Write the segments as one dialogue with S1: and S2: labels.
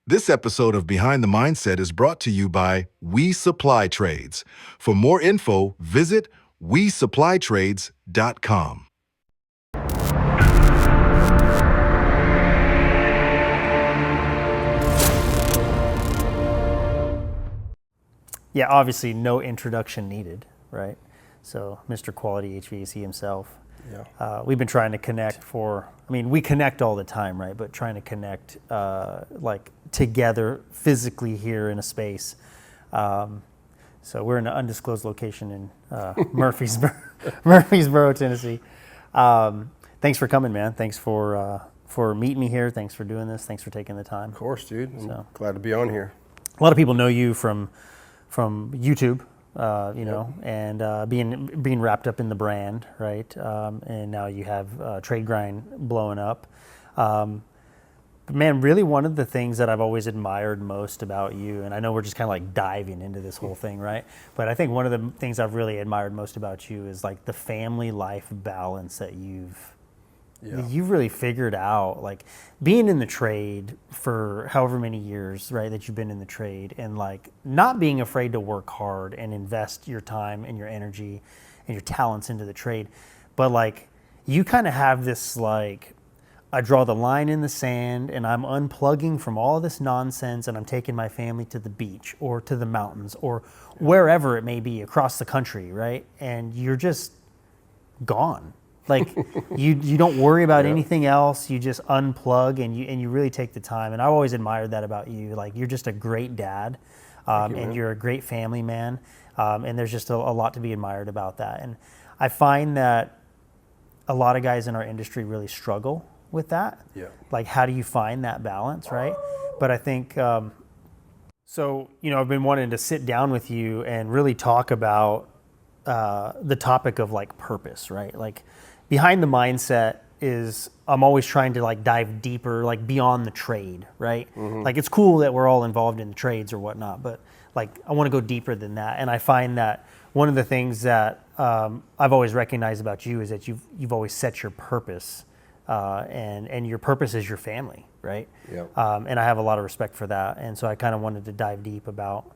S1: This episode of Behind the Mindset is brought to you by We Supply Trades. For more info, visit wesupplytrades.com.
S2: Yeah, obviously no introduction needed, right? So Mr. Quality HVAC himself.
S3: Yeah.
S2: We've been trying to connect we connect all the time, right? But trying to connect like together physically here in a space. So we're in an undisclosed location in Murfreesboro, Tennessee. Thanks for coming, man. Thanks for meeting me here. Thanks for doing this. Thanks for taking the time.
S3: Of course, dude. I'm glad to be on here.
S2: A lot of people know you from YouTube, and being wrapped up in the brand, right? And now you have Trade Grind blowing up. But man, really one of the things that I've always admired most about you, and I know we're just kind of like diving into this whole thing, right? But I think one of the things I've really admired most about you is like the family life balance that you've really figured out, like being in the trade for however many years, right, that you've been in the trade, and like not being afraid to work hard and invest your time and your energy and your talents into the trade. But like you kind of have this like, I draw the line in the sand and I'm unplugging from all this nonsense and I'm taking my family to the beach or to the mountains or wherever it may be across the country, right? And you're just gone. Like you don't worry about anything else. You just unplug and you really take the time. And I've always admired that about you. Like you're just a great dad, and you're a great family man. And there's just a lot to be admired about that. And I find that a lot of guys in our industry really struggle with that.
S3: Yeah.
S2: Like how do you find that balance, right? But I think I've been wanting to sit down with you and really talk about the topic of like purpose, right? Like behind the mindset is I'm always trying to like dive deeper, like beyond the trade, right? Mm-hmm. Like it's cool that we're all involved in the trades or whatnot, but like I want to go deeper than that. And I find that one of the things that I've always recognized about you is that you've always set your purpose, and your purpose is your family, right?
S3: Yep.
S2: And I have a lot of respect for that. And so I kind of wanted to dive deep about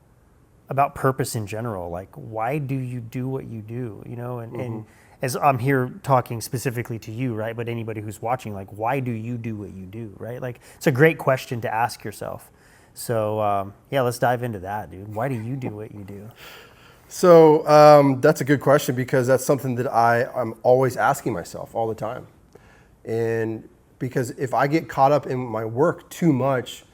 S2: purpose in general. Like, why do you do what you do? You know, and as I'm here talking specifically to you, right? But anybody who's watching, like, why do you do what you do, right? Like, it's a great question to ask yourself. So, let's dive into that, dude. Why do you do what you do?
S3: So that's a good question because that's something that I'm always asking myself all the time. And because if I get caught up in my work too much,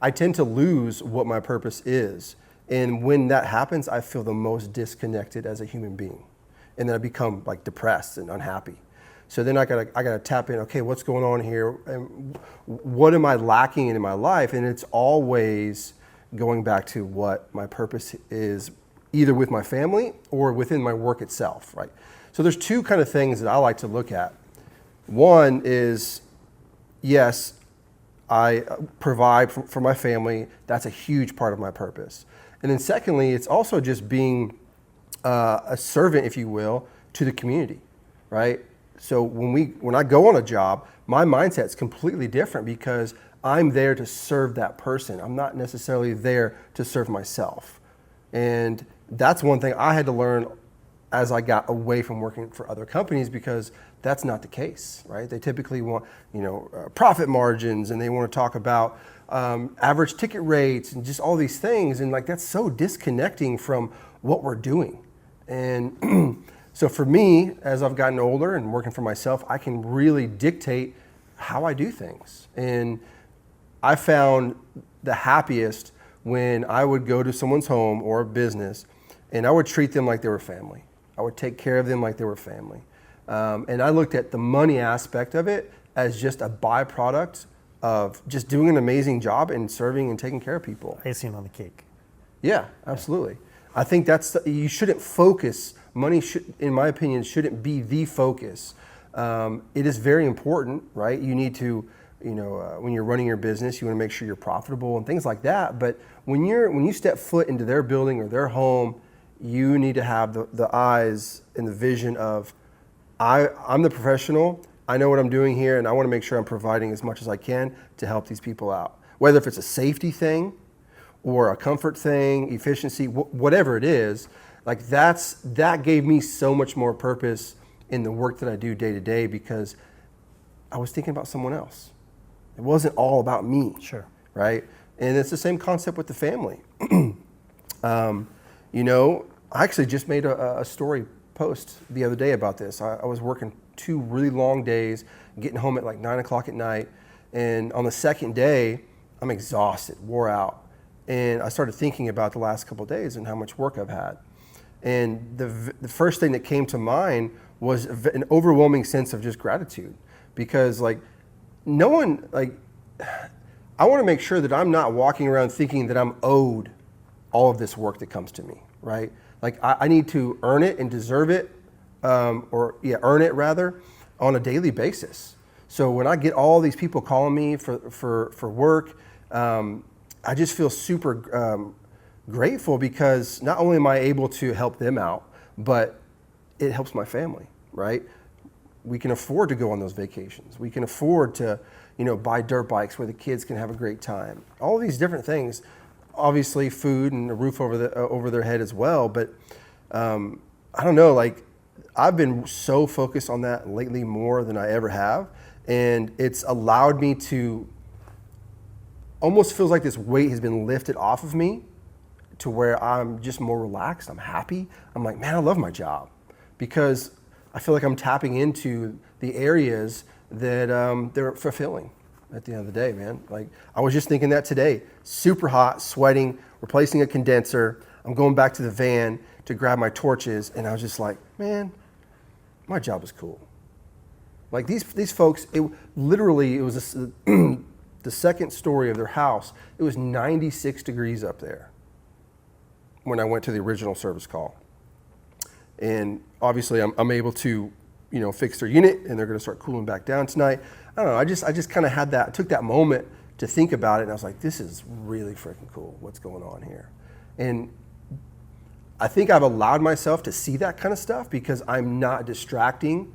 S3: I tend to lose what my purpose is. And when that happens, I feel the most disconnected as a human being. And then I become like depressed and unhappy. So then I gotta tap in, okay, what's going on here? And what am I lacking in my life? And it's always going back to what my purpose is, either with my family or within my work itself, right? So there's two kind of things that I like to look at. One is, yes, I provide for my family. That's a huge part of my purpose. And then secondly, it's also just being a servant, if you will, to the community, right? So when I go on a job, my mindset's completely different because I'm there to serve that person. I'm not necessarily there to serve myself. And that's one thing I had to learn as I got away from working for other companies because that's not the case, right? They typically want, profit margins and they want to talk about average ticket rates and just all these things. And like, that's so disconnecting from what we're doing. And so for me, as I've gotten older and working for myself, I can really dictate how I do things. And I found the happiest when I would go to someone's home or a business and I would treat them like they were family. I would take care of them like they were family. And I looked at the money aspect of it as just a byproduct of just doing an amazing job and serving and taking care of people.
S2: Icing on the cake.
S3: Yeah, absolutely. I think you shouldn't focus, money should, in my opinion, shouldn't be the focus. It is very important, right? You need to, when you're running your business, you want to make sure you're profitable and things like that. But when you step foot into their building or their home, you need to have the eyes and the vision of, I'm the professional, I know what I'm doing here, and I want to make sure I'm providing as much as I can to help these people out. whether if it's a safety thing or a comfort thing, efficiency, whatever it is, like that gave me so much more purpose in the work that I do day to day, because I was thinking about someone else. It wasn't all about me.
S2: Sure.
S3: Right? And it's the same concept with the family. You know, I actually just made a story post the other day about this. I was working 2 really long days, getting home at like 9 o'clock at night. And on the second day, I'm exhausted, wore out. And I started thinking about the last couple of days and how much work I've had. And the first thing that came to mind was an overwhelming sense of just gratitude, because like no one, like I want to make sure that I'm not walking around thinking that I'm owed all of this work that comes to me, right? Like I need to earn it and deserve it, earn it rather, on a daily basis. So when I get all these people calling me for work, I just feel super grateful, because not only am I able to help them out, but it helps my family, right? We can afford to go on those vacations. We can afford to, buy dirt bikes where the kids can have a great time. All these different things, obviously food and a roof over their head as well. But I don't know, like I've been so focused on that lately more than I ever have. And it's allowed me to, almost feels like this weight has been lifted off of me, to where I'm just more relaxed. I'm happy. I'm like, man, I love my job, because I feel like I'm tapping into the areas that they're fulfilling at the end of the day, man. Like I was just thinking that today, super hot, sweating, replacing a condenser. I'm going back to the van to grab my torches, and I was just like, man, my job is cool. Like these folks, it was the second story of their house. It was 96 degrees up there when I went to the original service call. And obviously I'm able to, fix their unit, and they're gonna start cooling back down tonight. I don't know, I just kind of had that, took that moment to think about it, and I was like, this is really freaking cool, what's going on here. And I think I've allowed myself to see that kind of stuff, because I'm not distracting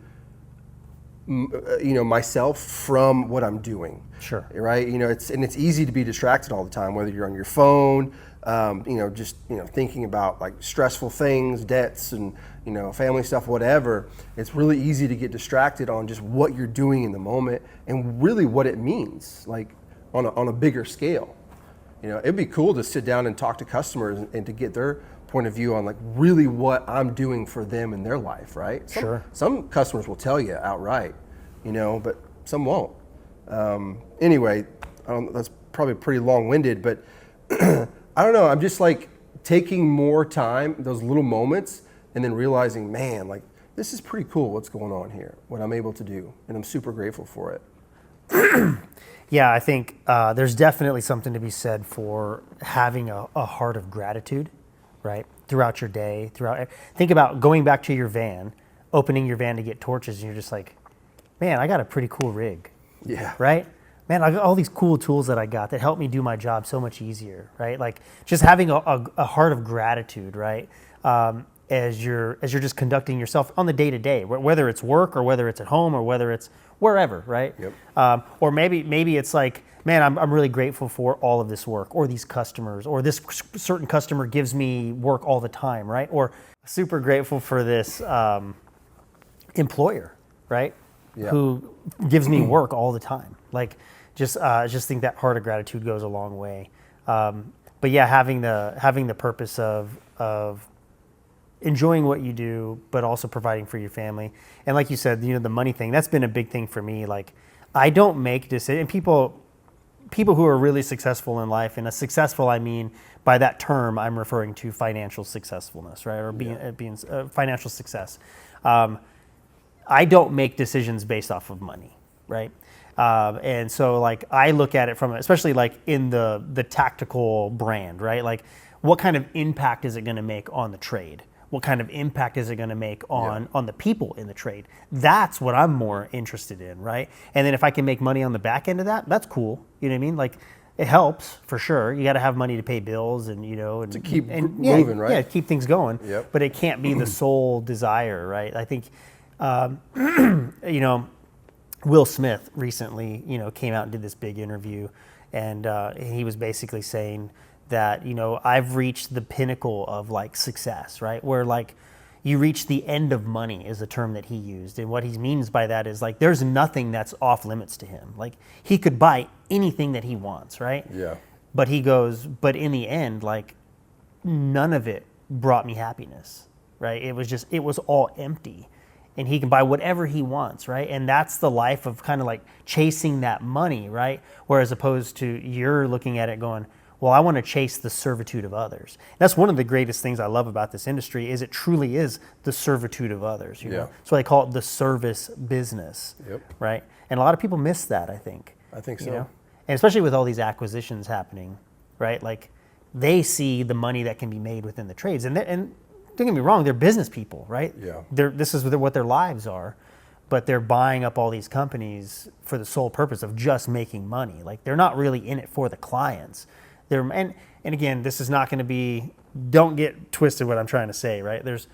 S3: myself from what I'm doing.
S2: Sure.
S3: Right? It's easy to be distracted all the time, whether you're on your phone, thinking about like stressful things, debts, and family stuff, whatever. It's really easy to get distracted on just what you're doing in the moment and really what it means, like on a bigger scale. It'd be cool to sit down and talk to customers and to get their point of view on like really what I'm doing for them in their life, right? Some customers will tell you outright, but some won't. Anyway, that's probably pretty long-winded, but I don't know. I'm just like taking more time, those little moments, and then realizing, man, like this is pretty cool what's going on here, what I'm able to do, and I'm super grateful for it.
S2: Yeah, I think there's definitely something to be said for having a heart of gratitude, right? Throughout your day, think about going back to your van, opening your van to get torches, and you're just like, man, I got a pretty cool rig.
S3: Yeah.
S2: Right? Man, I got all these cool tools that I got that help me do my job so much easier, right? Like just having a heart of gratitude, right? As you're just conducting yourself on the day to day, whether it's work or whether it's at home or whether it's wherever, right?
S3: Yep.
S2: Or maybe it's like, man, I'm really grateful for all of this work, or these customers, or this certain customer gives me work all the time, right? Or super grateful for this employer, right?
S3: Yeah.
S2: Who gives me work all the time. Like just think that heart of gratitude goes a long way. But yeah, having the purpose of enjoying what you do, but also providing for your family. And like you said, the money thing, that's been a big thing for me. Like I don't make decisions, and people who are really successful in life, and a successful, I mean, by that term, I'm referring to financial successfulness, right? Or being financial success. I don't make decisions based off of money, right? And so like I look at it from, especially like in the tactical brand, right? Like what kind of impact is it going to make on the trade? What kind of impact is it going to make on the people in the trade? That's what I'm more interested in, right? And then if I can make money on the back end of that, that's cool. You know what I mean? Like it helps for sure. You got to have money to pay bills and
S3: to keep moving, right?
S2: Yeah, keep things going.
S3: Yep.
S2: But it can't be the sole desire, right? I think, Will Smith recently, came out and did this big interview, and he was basically saying that, you know, I've reached the pinnacle of like success, right? Where like you reach the end of money is a term that he used. And what he means by that is like there's nothing that's off limits to him. Like he could buy anything that he wants, right?
S3: Yeah.
S2: But he goes, but in the end, like none of it brought me happiness, right? It was all empty. And he can buy whatever he wants, right? And that's the life of kind of like chasing that money, right? Whereas opposed to you're looking at it going, well, I want to chase the servitude of others. That's one of the greatest things I love about this industry is it truly is the servitude of others. You know? So they call it the service business, right? And a lot of people miss that, I think.
S3: I think so.
S2: You know? And especially with all these acquisitions happening, right? Like they see the money that can be made within the trades. And don't get me wrong, they're business people, right?
S3: Yeah.
S2: This is what their lives are, but they're buying up all these companies for the sole purpose of just making money. Like they're not really in it for the clients. And again, this is not going to be. Don't get twisted what I'm trying to say, right? There's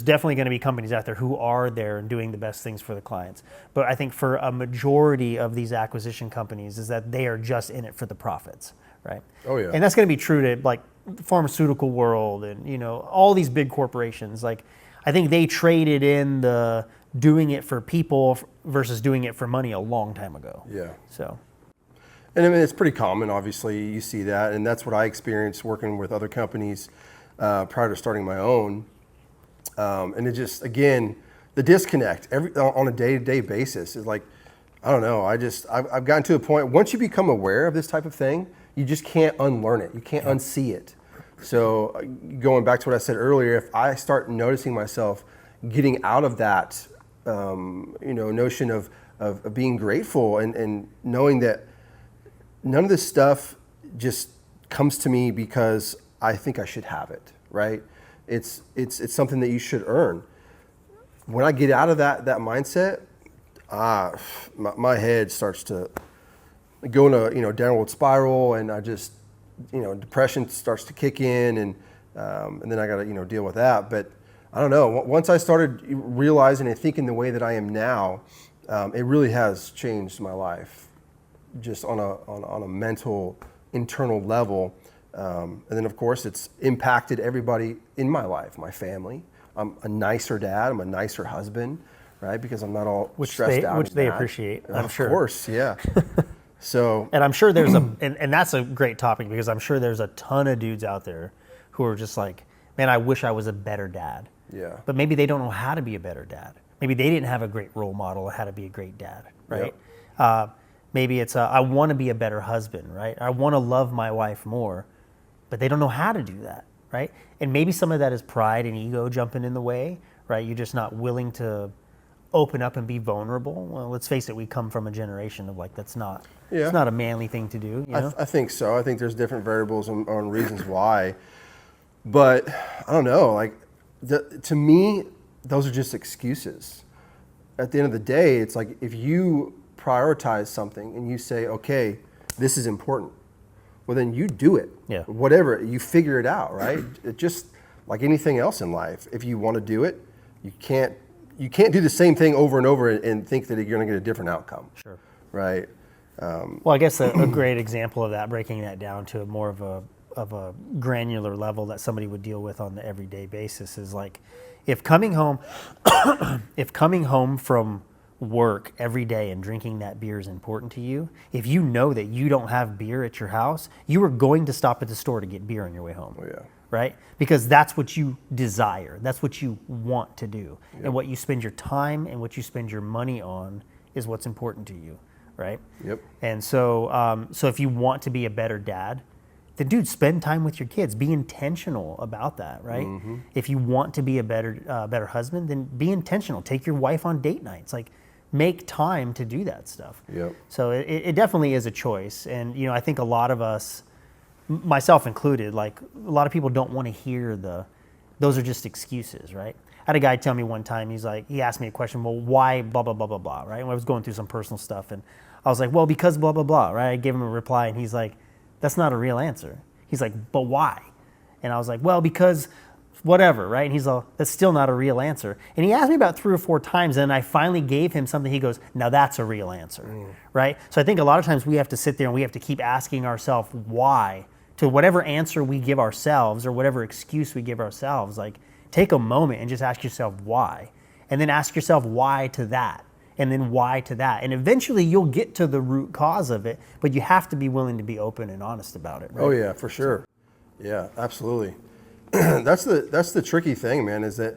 S2: definitely going to be companies out there who are there and doing the best things for the clients. But I think for a majority of these acquisition companies is that they are just in it for the profits, right?
S3: Oh yeah.
S2: And that's going to be true to like the pharmaceutical world and, you know, all these big corporations. Like I think they traded in the doing it for people versus doing it for money a long time ago.
S3: Yeah.
S2: So.
S3: And I mean, it's pretty common, obviously, you see that. And that's what I experienced working with other companies prior to starting my own. And it just, again, the disconnect on a day-to-day basis is like, I don't know, I've gotten to a point, once you become aware of this type of thing, you just can't unlearn it. You can't unsee it. So going back to what I said earlier, if I start noticing myself getting out of that, notion of being grateful and knowing that none of this stuff just comes to me because I think I should have it, right? It's something that you should earn. When I get out of that mindset, my head starts to go in a downward spiral, and I just, depression starts to kick in, and then I got to deal with that. But I don't know. Once I started realizing and thinking the way that I am now, it really has changed my life, just on a mental, internal level. And then of course it's impacted everybody in my life, my family. I'm a nicer dad, I'm a nicer husband, right? Because I'm not all stressed out.
S2: Which they appreciate, I'm sure.
S3: Of course, yeah. So.
S2: And I'm sure there's and that's a great topic because I'm sure there's a ton of dudes out there who are just like, man, I wish I was a better dad.
S3: Yeah.
S2: But maybe they don't know how to be a better dad. Maybe they didn't have a great role model of how to be a great dad, right? Yep. Maybe it's I want to be a better husband, right? I want to love my wife more, but they don't know how to do that, right? And maybe some of that is pride and ego jumping in the way, right? You're just not willing to open up and be vulnerable. Well, let's face it, we come from a generation of like, it's not a manly thing to do. You know?
S3: I think so. I think there's different variables on reasons why, but I don't know, like to me, those are just excuses. At the end of the day, it's like if you prioritize something and you say, okay, this is important, well then you do it.
S2: Yeah.
S3: Whatever, you figure it out, right? It just like anything else in life. If you want to do it, you can't do the same thing over and over and think that you're going to get a different outcome.
S2: Sure.
S3: Right.
S2: Well, I guess a great example of that, breaking that down to more of a granular level that somebody would deal with on the everyday basis, is like if coming home from work every day and drinking that beer is important to you, if you know that you don't have beer at your house, you are going to stop at the store to get beer on your way home.
S3: Oh, yeah.
S2: Right? Because that's what you desire. That's what you want to do. Yep. And what you spend your time and what you spend your money on is what's important to you. Right?
S3: Yep.
S2: And so, so if you want to be a better dad, then dude, spend time with your kids. Be intentional about that, right? Mm-hmm. If you want to be a better husband, then be intentional. Take your wife on date nights. Like, make time to do that stuff.
S3: Yep.
S2: So it definitely is a choice. And, I think a lot of us, myself included, like a lot of people don't want to hear those are just excuses, right? I had a guy tell me one time, he asked me a question, well, why blah, blah, blah, blah, blah, right? And I was going through some personal stuff and I was like, well, because blah, blah, blah, right? I gave him a reply and he's like, that's not a real answer. He's like, but why? And I was like, well, because whatever, right? And he's all, that's still not a real answer. And he asked me about 3 or 4 times, and I finally gave him something. He goes, now that's a real answer, right? So I think a lot of times we have to sit there and we have to keep asking ourselves why to whatever answer we give ourselves or whatever excuse we give ourselves. Like, take a moment and just ask yourself why, and then ask yourself why to that, and then why to that. And eventually you'll get to the root cause of it, but you have to be willing to be open and honest about it, right?
S3: Oh yeah, for sure. Yeah, absolutely. That's the tricky thing, man, is that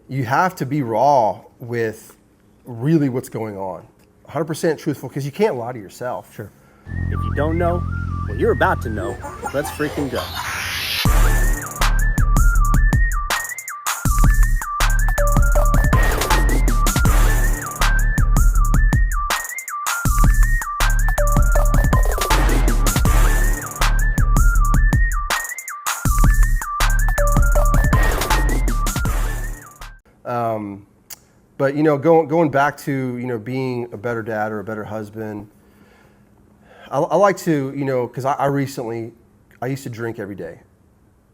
S3: you have to be raw with really what's going on. 100% truthful, because you can't lie to yourself.
S2: Sure.
S4: If you don't know, well, you're about to know. Let's freaking go.
S3: But going back to being a better dad or a better husband, I like to because I used to drink every day,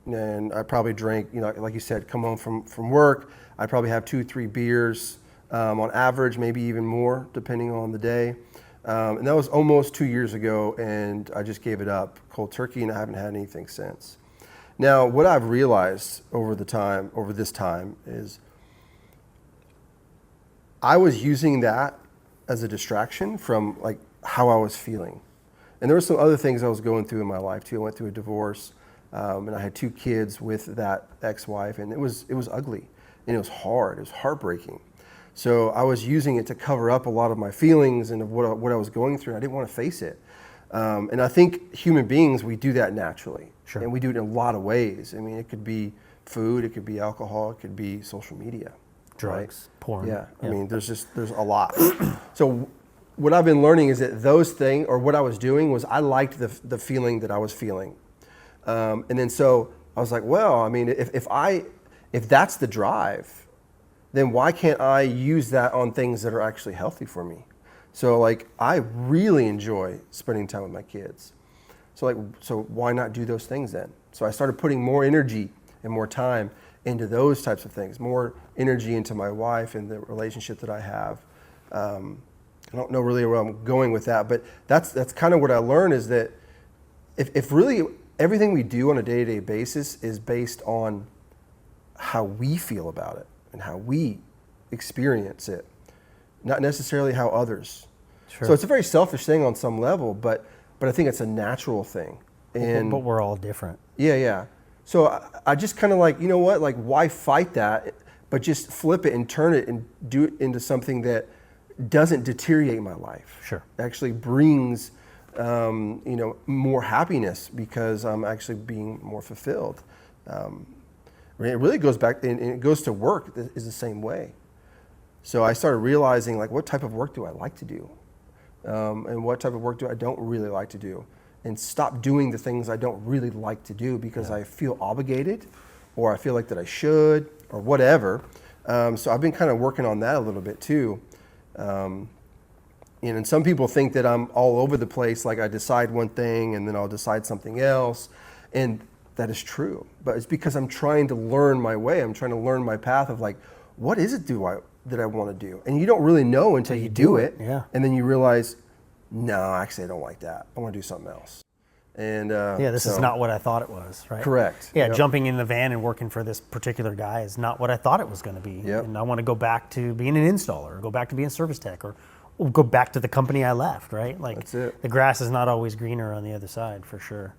S3: and I probably drank like you said, come home from work, I'd probably have 2-3 beers on average, maybe even more depending on the day, and that was almost 2 years ago, and I just gave it up cold turkey, and I haven't had anything since. Now what I've realized over this time is I was using that as a distraction from like how I was feeling. And there were some other things I was going through in my life too. I went through a divorce, and I had 2 kids with that ex-wife, and it was ugly, and it was hard, it was heartbreaking. So I was using it to cover up a lot of my feelings and of what I was going through. I didn't want to face it. And I think human beings, we do that naturally.
S2: Sure.
S3: And we do it in a lot of ways. I mean, it could be food, it could be alcohol, it could be social media.
S2: Drugs, porn.
S3: Yeah, I mean, there's a lot. So what I've been learning is that those things, or what I was doing, was I liked the feeling that I was feeling. And then so I was like, well, I mean, if that's the drive, then why can't I use that on things that are actually healthy for me? So like, I really enjoy spending time with my kids. So why not do those things then? So I started putting more energy and more time into those types of things, more energy into my wife and the relationship that I have. I don't know really where I'm going with that, but that's kind of what I learned, is that if really everything we do on a day-to-day basis is based on how we feel about it and how we experience it, not necessarily how others.
S2: Sure.
S3: So it's a very selfish thing on some level, but I think it's a natural thing. And
S2: But we're all different.
S3: yeah. So I just kind of like, you know what, like, why fight that, but just flip it and turn it and do it into something that doesn't deteriorate my life.
S2: Sure.
S3: Actually brings, more happiness, because I'm actually being more fulfilled. It really goes back, and it goes to work is the same way. So I started realizing, like, what type of work do I like to do? And what type of work do I don't really like to do? And stop doing the things I don't really like to do because I feel obligated, or I feel like that I should, or whatever. So I've been kind of working on that a little bit too. And some people think that I'm all over the place, like I decide one thing and then I'll decide something else. And that is true. But it's because I'm trying to learn my way. I'm trying to learn my path of like, what is it that I want to do? And you don't really know until you do it.
S2: Yeah.
S3: And then you realize, no, actually I don't like that. I want to do something else. And
S2: This is not what I thought it was, right?
S3: Correct.
S2: Yeah,
S3: Yep.
S2: jumping in the van and working for this particular guy is not what I thought it was going to be.
S3: Yep.
S2: And I want to go back to being an installer, or go back to being a service tech, or go back to the company I left, right? Like,
S3: That's it.
S2: The grass is not always greener on the other side, for sure.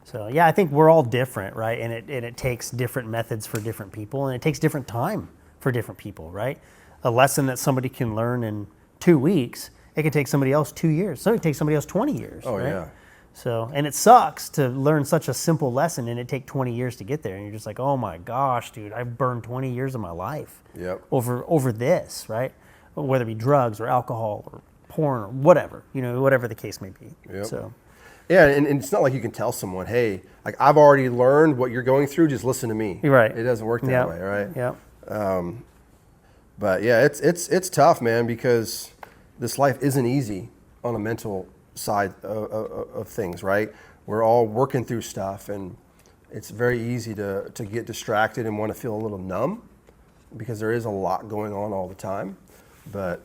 S2: So yeah, I think we're all different, right? And it takes different methods for different people, and it takes different time for different people, right? A lesson that somebody can learn in 2 weeks, it could take somebody else 2 years. So it takes somebody else 20 years.
S3: Oh,
S2: right?
S3: yeah.
S2: So, and it sucks to learn such a simple lesson and it take 20 years to get there. And you're just like, oh my gosh, dude, I burned 20 years of my life
S3: Yep.
S2: over this, right? Whether it be drugs or alcohol or porn or whatever, whatever the case may be.
S3: Yep.
S2: So,
S3: Yeah, and it's not like you can tell someone, hey, like, I've already learned what you're going through, just listen to me.
S2: You're right.
S3: It doesn't work that
S2: Yep.
S3: way, right?
S2: Yeah.
S3: But yeah, it's tough, man, because this life isn't easy on a mental side of things, right? We're all working through stuff, and it's very easy to get distracted and want to feel a little numb because there is a lot going on all the time. But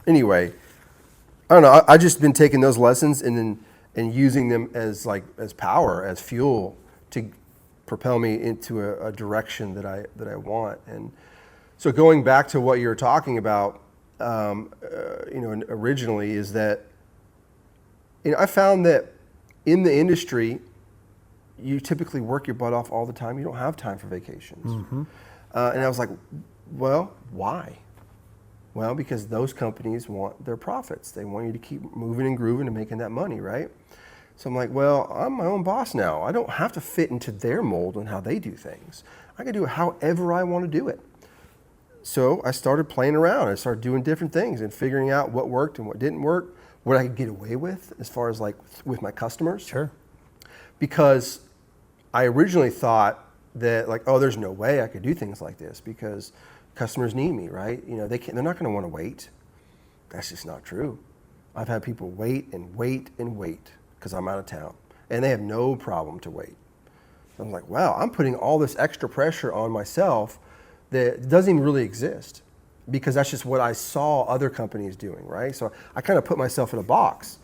S3: anyway, I don't know. I just been taking those lessons and using them as power, as fuel to propel me into a direction that I want. And so going back to what you were talking about, originally is that, I found that in the industry, you typically work your butt off all the time. You don't have time for vacations. And I was like, well, why? Well, because those companies want their profits. They want you to keep moving and grooving and making that money, right? So I'm like, well, I'm my own boss now. I don't have to fit into their mold and how they do things. I can do it however I want to do it. So I started playing around. I started doing different things and figuring out what worked and what didn't work, what I could get away with as far as with my customers.
S2: Sure.
S3: Because I originally thought that there's no way I could do things like this because customers need me, right? They're not going to want to wait. That's just not true. I've had people wait and wait and wait because I'm out of town, and they have no problem to wait. So I'm like, wow, I'm putting all this extra pressure on myself that doesn't even really exist because that's just what I saw other companies doing, right? So I kind of put myself in a box.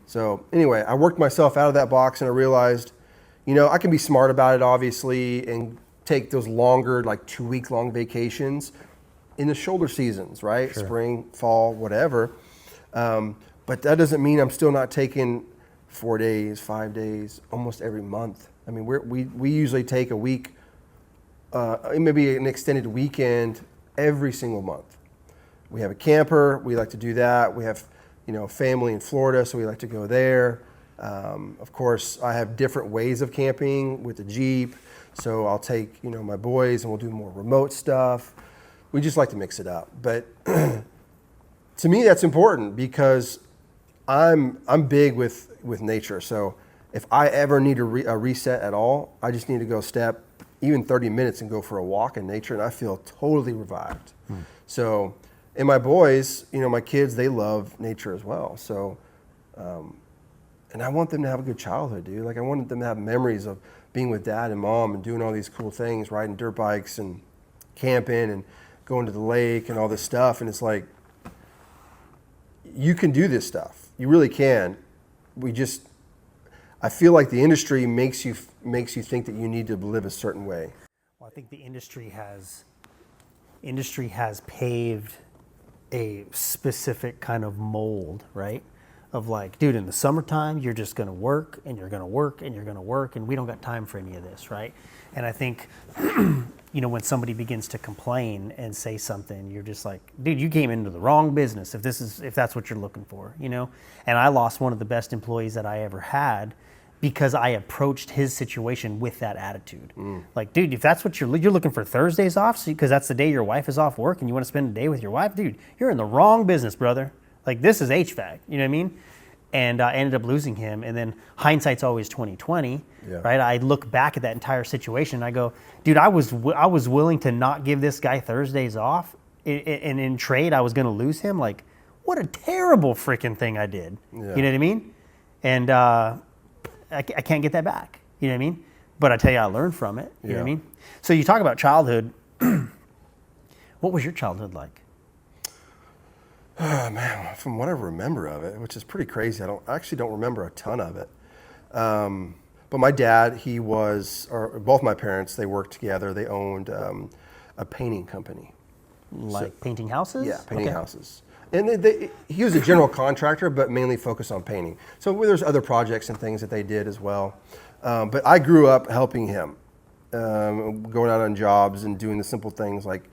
S3: So anyway, I worked myself out of that box and I realized, I can be smart about it obviously and take those longer, 2-week long vacations in the shoulder seasons, right?
S2: Sure.
S3: Spring, fall, whatever. But that doesn't mean I'm still not taking 4 days, 5 days, almost every month. I mean, we usually take a week, maybe an extended weekend every single month. We have a camper. We like to do that. We have, family in Florida, so we like to go there. Of course, I have different ways of camping with the Jeep. So I'll take, my boys and we'll do more remote stuff. We just like to mix it up. But to me, that's important because I'm big with nature. So if I ever need a reset at all, I just need to go step even 30 minutes and go for a walk in nature, and I feel totally revived. So, and my boys, my kids, they love nature as well. So, and I want them to have a good childhood, dude. I want them to have memories of being with dad and mom and doing all these cool things, riding dirt bikes and camping and going to the lake and all this stuff. And it's like, you can do this stuff. You really can. I feel like the industry makes you think that you need to live a certain way.
S2: Well, I think the industry has paved a specific kind of mold, right? Of dude, in the summertime, you're just going to work and you're going to work and you're going to work, and we don't got time for any of this, right? And I think, when somebody begins to complain and say something, you're just like, dude, you came into the wrong business if that's what you're looking for, And I lost one of the best employees that I ever had because I approached his situation with that attitude. Dude, if that's what you're looking for Thursdays off, because that's the day your wife is off work and you want to spend a day with your wife, dude, you're in the wrong business, brother. This is HVAC, you know what I mean? And I ended up losing him. And then hindsight's always 20/20, right? I look back at that entire situation and I go, dude, I was willing to not give this guy Thursdays off, and in trade I was going to lose him. What a terrible freaking thing I did. Yeah. You know what I mean? And I can't get that back. You know what I mean? But I tell you, I learned from it. You know what I mean? So you talk about childhood. What was your childhood like?
S3: Oh, man, from what I remember of it, which is pretty crazy, I actually don't remember a ton of it. But my dad, both my parents, they worked together. They owned a painting company.
S2: Painting houses?
S3: Yeah, painting houses. And he was a general contractor, but mainly focused on painting. So there's other projects and things that they did as well. But I grew up helping him, going out on jobs and doing the simple things like,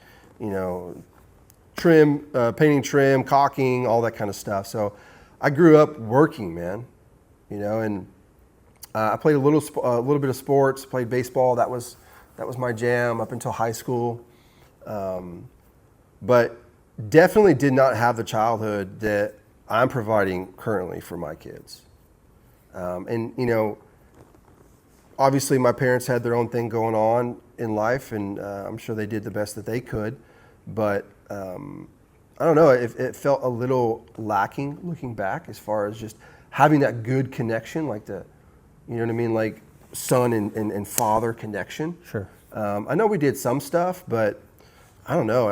S3: trim, painting trim, caulking, all that kind of stuff. So I grew up working, man, and I played a little bit of sports, played baseball. That was my jam up until high school. But definitely did not have the childhood that I'm providing currently for my kids. And, obviously my parents had their own thing going on in life, and I'm sure they did the best that they could. But I don't know, it felt a little lacking looking back as far as just having that good connection, you know what I mean? son and father connection.
S2: Sure.
S3: I know we did some stuff, but I don't know.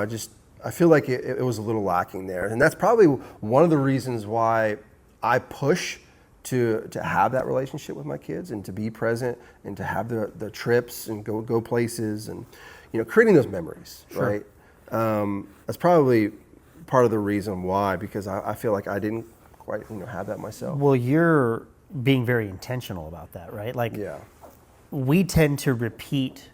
S3: I feel like it was a little lacking there, and that's probably one of the reasons why I push to have that relationship with my kids and to be present and to have the trips and go places and creating those memories.
S2: Sure.
S3: Right. That's probably part of the reason why, because I feel like I didn't quite have that myself.
S2: Well, you're being very intentional about that, right? Like,
S3: Yeah.
S2: we tend to repeat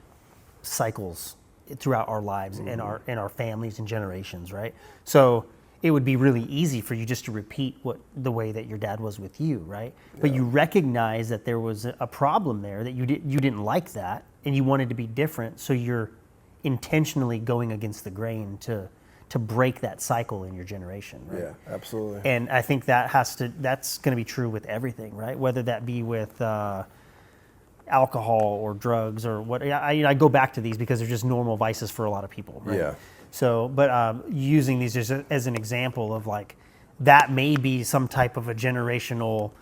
S2: cycles throughout our lives and our families and generations, right? So it would be really easy for you just to repeat the way that your dad was with you, right? But you recognize that there was a problem there, that you didn't like that, and you wanted to be different. So you're intentionally going against the grain to break that cycle in your generation, right?
S3: Yeah, absolutely.
S2: And I think that's going to be true with everything, right? Whether that be with alcohol or drugs or what. I go back to these because they're just normal vices for a lot of people, right?
S3: Yeah.
S2: So, but using these just as an example of like, that may be some type of a generational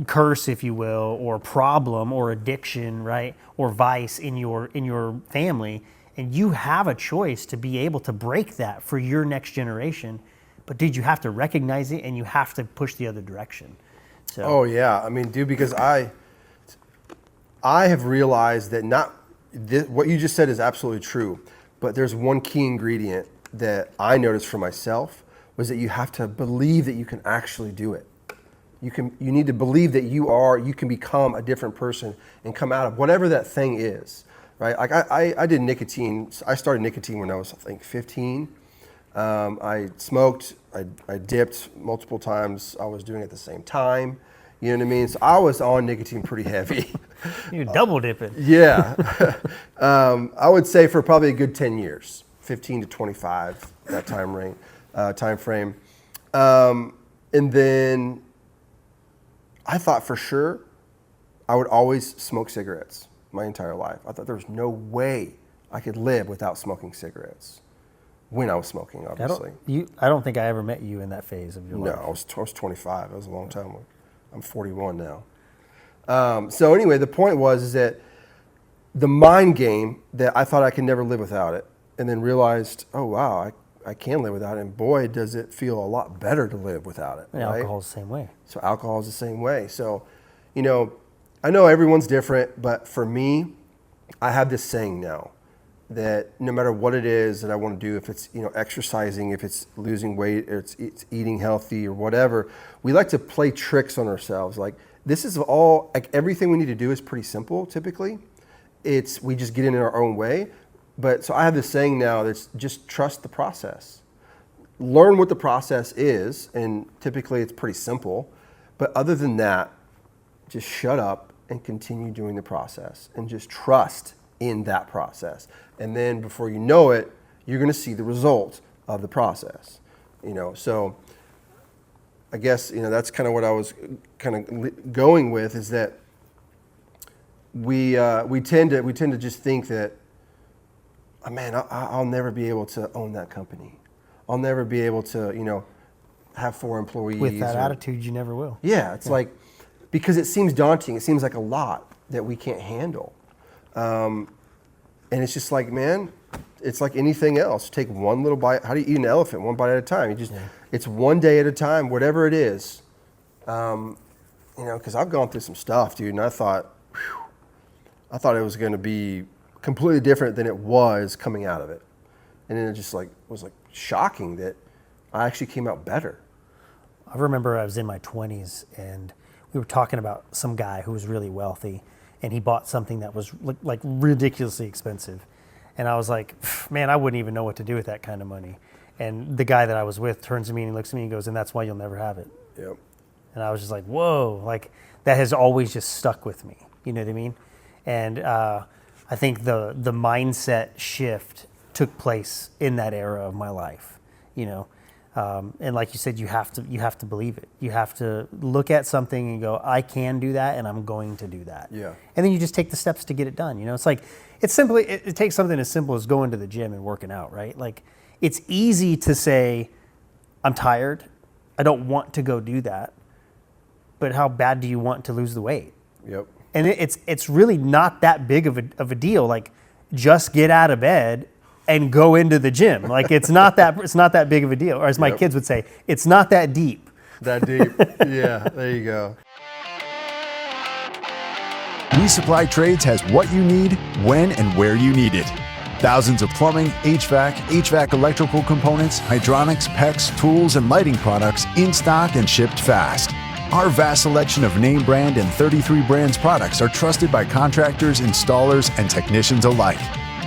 S2: curse, if you will, or problem or addiction, right? Or vice in your family. And you have a choice to be able to break that for your next generation. But dude, you have to recognize it and you have to push the other direction. So,
S3: Oh yeah, I mean, dude, because I have realized that what you just said is absolutely true, but there's one key ingredient that I noticed for myself was that you have to believe that you can actually do it. You need to believe that you can become a different person and come out of whatever that thing is, right? Like I did nicotine. I started nicotine when I was, I think, 15. I smoked. I dipped multiple times. I was doing it at the same time. You know what I mean? So I was on nicotine pretty heavy.
S2: you're double dipping.
S3: Yeah. I would say for probably a good 10 years, 15 to 25, that time frame. And then I thought for sure I would always smoke cigarettes my entire life. I thought there was no way I could live without smoking cigarettes when I was smoking, obviously.
S2: I don't think I ever met you in that phase of your
S3: No,
S2: life.
S3: I was 25. That was a long time ago. I'm 41 now. So anyway, the point is that the mind game that I thought I could never live without it, and then realized, oh wow, I can live without it, and boy, does it feel a lot better to live without it.
S2: And
S3: right?
S2: alcohol's the same way.
S3: So alcohol is the same way. So, I know everyone's different, but for me, I have this saying now that no matter what it is that I want to do, if it's exercising, if it's losing weight, or it's eating healthy or whatever, we like to play tricks on ourselves. Like this is all, like everything we need to do is pretty simple. Typically, we just get in our own way. But so I have this saying now that's just trust the process. Learn what the process is, and typically it's pretty simple. But other than that, just shut up and continue doing the process and just trust in that process. And then before you know it, you're going to see the result of the process. So I guess, that's kind of what I was kind of going with, is that we tend to just think that, oh, man, I'll never be able to own that company. I'll never be able to, have 4 employees.
S2: With that attitude, you never will.
S3: Yeah, it's like, because it seems daunting. It seems like a lot that we can't handle. And it's just like, man, it's like anything else. Take one little bite. How do you eat an elephant? One bite at a time. It's one day at a time, whatever it is. Because I've gone through some stuff, dude, and I thought it was going to be completely different than it was coming out of it. And then it just was shocking that I actually came out better.
S2: I remember I was in my 20s and we were talking about some guy who was really wealthy, and he bought something that was like ridiculously expensive. And I was like, man, I wouldn't even know what to do with that kind of money. And the guy that I was with turns to me and he looks at me and goes, and that's why you'll never have it.
S3: Yep.
S2: And I was just like, whoa, like that has always just stuck with me. You know what I mean? And I think the mindset shift took place in that era of my life, and like you said, you have to believe it. You have to look at something and go, I can do that, and I'm going to do that.
S3: Yeah.
S2: And then you just take the steps to get it done. It's like, it takes something as simple as going to the gym and working out, right? Like, it's easy to say, I'm tired, I don't want to go do that, but how bad do you want to lose the weight?
S3: Yep.
S2: And it's really not that big of a deal. Like, just get out of bed and go into the gym. Like, it's not that big of a deal. Or as my kids would say, it's not that deep.
S3: That deep. Yeah, there you go.
S5: We Supply Trades has what you need, when and where you need it. Thousands of plumbing, HVAC electrical components, hydronics, PEX, tools, and lighting products in stock and shipped fast. Our vast selection of name brand and 33 brands products are trusted by contractors, installers, and technicians alike.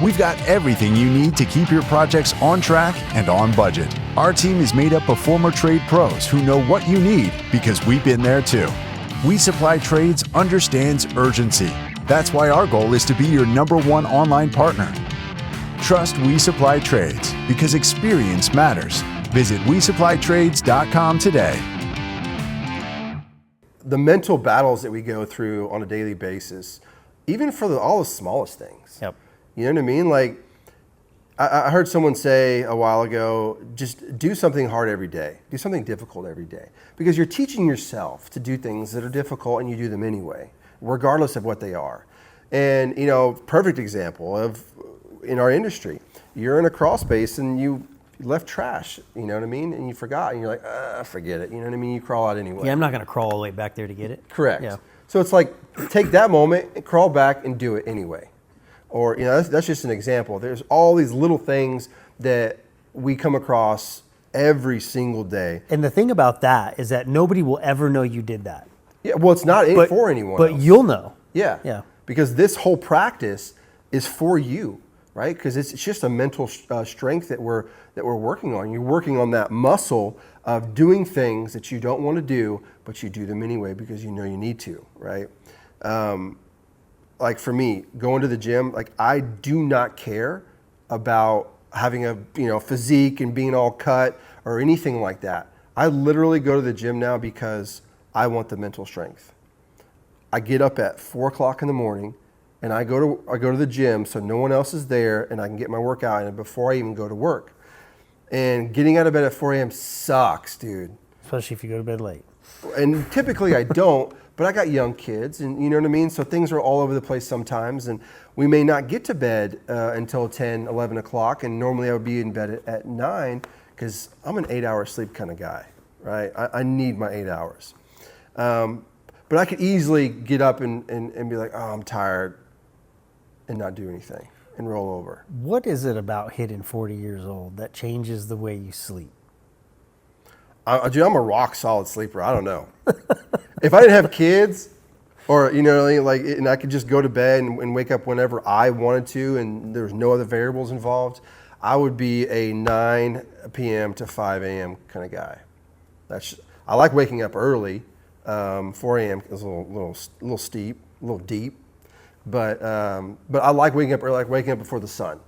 S5: We've got everything you need to keep your projects on track and on budget. Our team is made up of former trade pros who know what you need because we've been there too. We Supply Trades understands urgency. That's why our goal is to be your #1 online partner. Trust We Supply Trades because experience matters. Visit WeSupplyTrades.com today.
S3: The mental battles that we go through on a daily basis, even for all the smallest things.
S2: Yep.
S3: You know what I mean? Like, I heard someone say a while ago, just do something hard every day. Do something difficult every day. Because you're teaching yourself to do things that are difficult and you do them anyway, regardless of what they are. And, you know, perfect example of in our industry, you're in a crawl space and you left trash, you know what I mean? And you forgot and you're like, forget it. You know what I mean? You crawl out anyway.
S2: Yeah, I'm not going to crawl all the way back there to get it.
S3: Correct.
S2: Yeah.
S3: So it's like, take that moment and crawl back and do it anyway. Or, you know, that's just an example. There's all these little things that we come across every single day.
S2: And the thing about that is that nobody will ever know you did that.
S3: Yeah, well, it's not for anyone
S2: But
S3: else.
S2: you'll know.
S3: Yeah.
S2: Yeah.
S3: Because this whole practice is for you, right? Because it's just a mental strength that we're working on. You're working on that muscle of doing things that you don't want to do, but you do them anyway because you know you need to, right? Like for me, going to the gym, like I do not care about having a physique and being all cut or anything like that. I literally go to the gym now because I want the mental strength. I get up at 4 o'clock in the morning and I go to the gym so no one else is there and I can get my workout in before I even go to work. And getting out of bed at 4 a.m. sucks, dude.
S2: Especially if you go to bed late.
S3: And typically I don't, but I got young kids and you know what I mean? So things are all over the place sometimes and we may not get to bed until 10, 11 o'clock and normally I would be in bed at 9 because I'm an 8-hour sleep kind of guy, right? I need my 8 hours. But I could easily get up and be like, oh, I'm tired and not do anything and roll over.
S2: What is it about hitting 40 years old that changes the way you sleep?
S3: Dude, I'm a rock solid sleeper. I don't know. If I didn't have kids or, and I could just go to bed and wake up whenever I wanted to and there was no other variables involved, I would be a 9 p.m. to 5 a.m. kind of guy. I like waking up early. 4 a.m. is a little steep, a little deep, but I like waking up early, like waking up before the sun.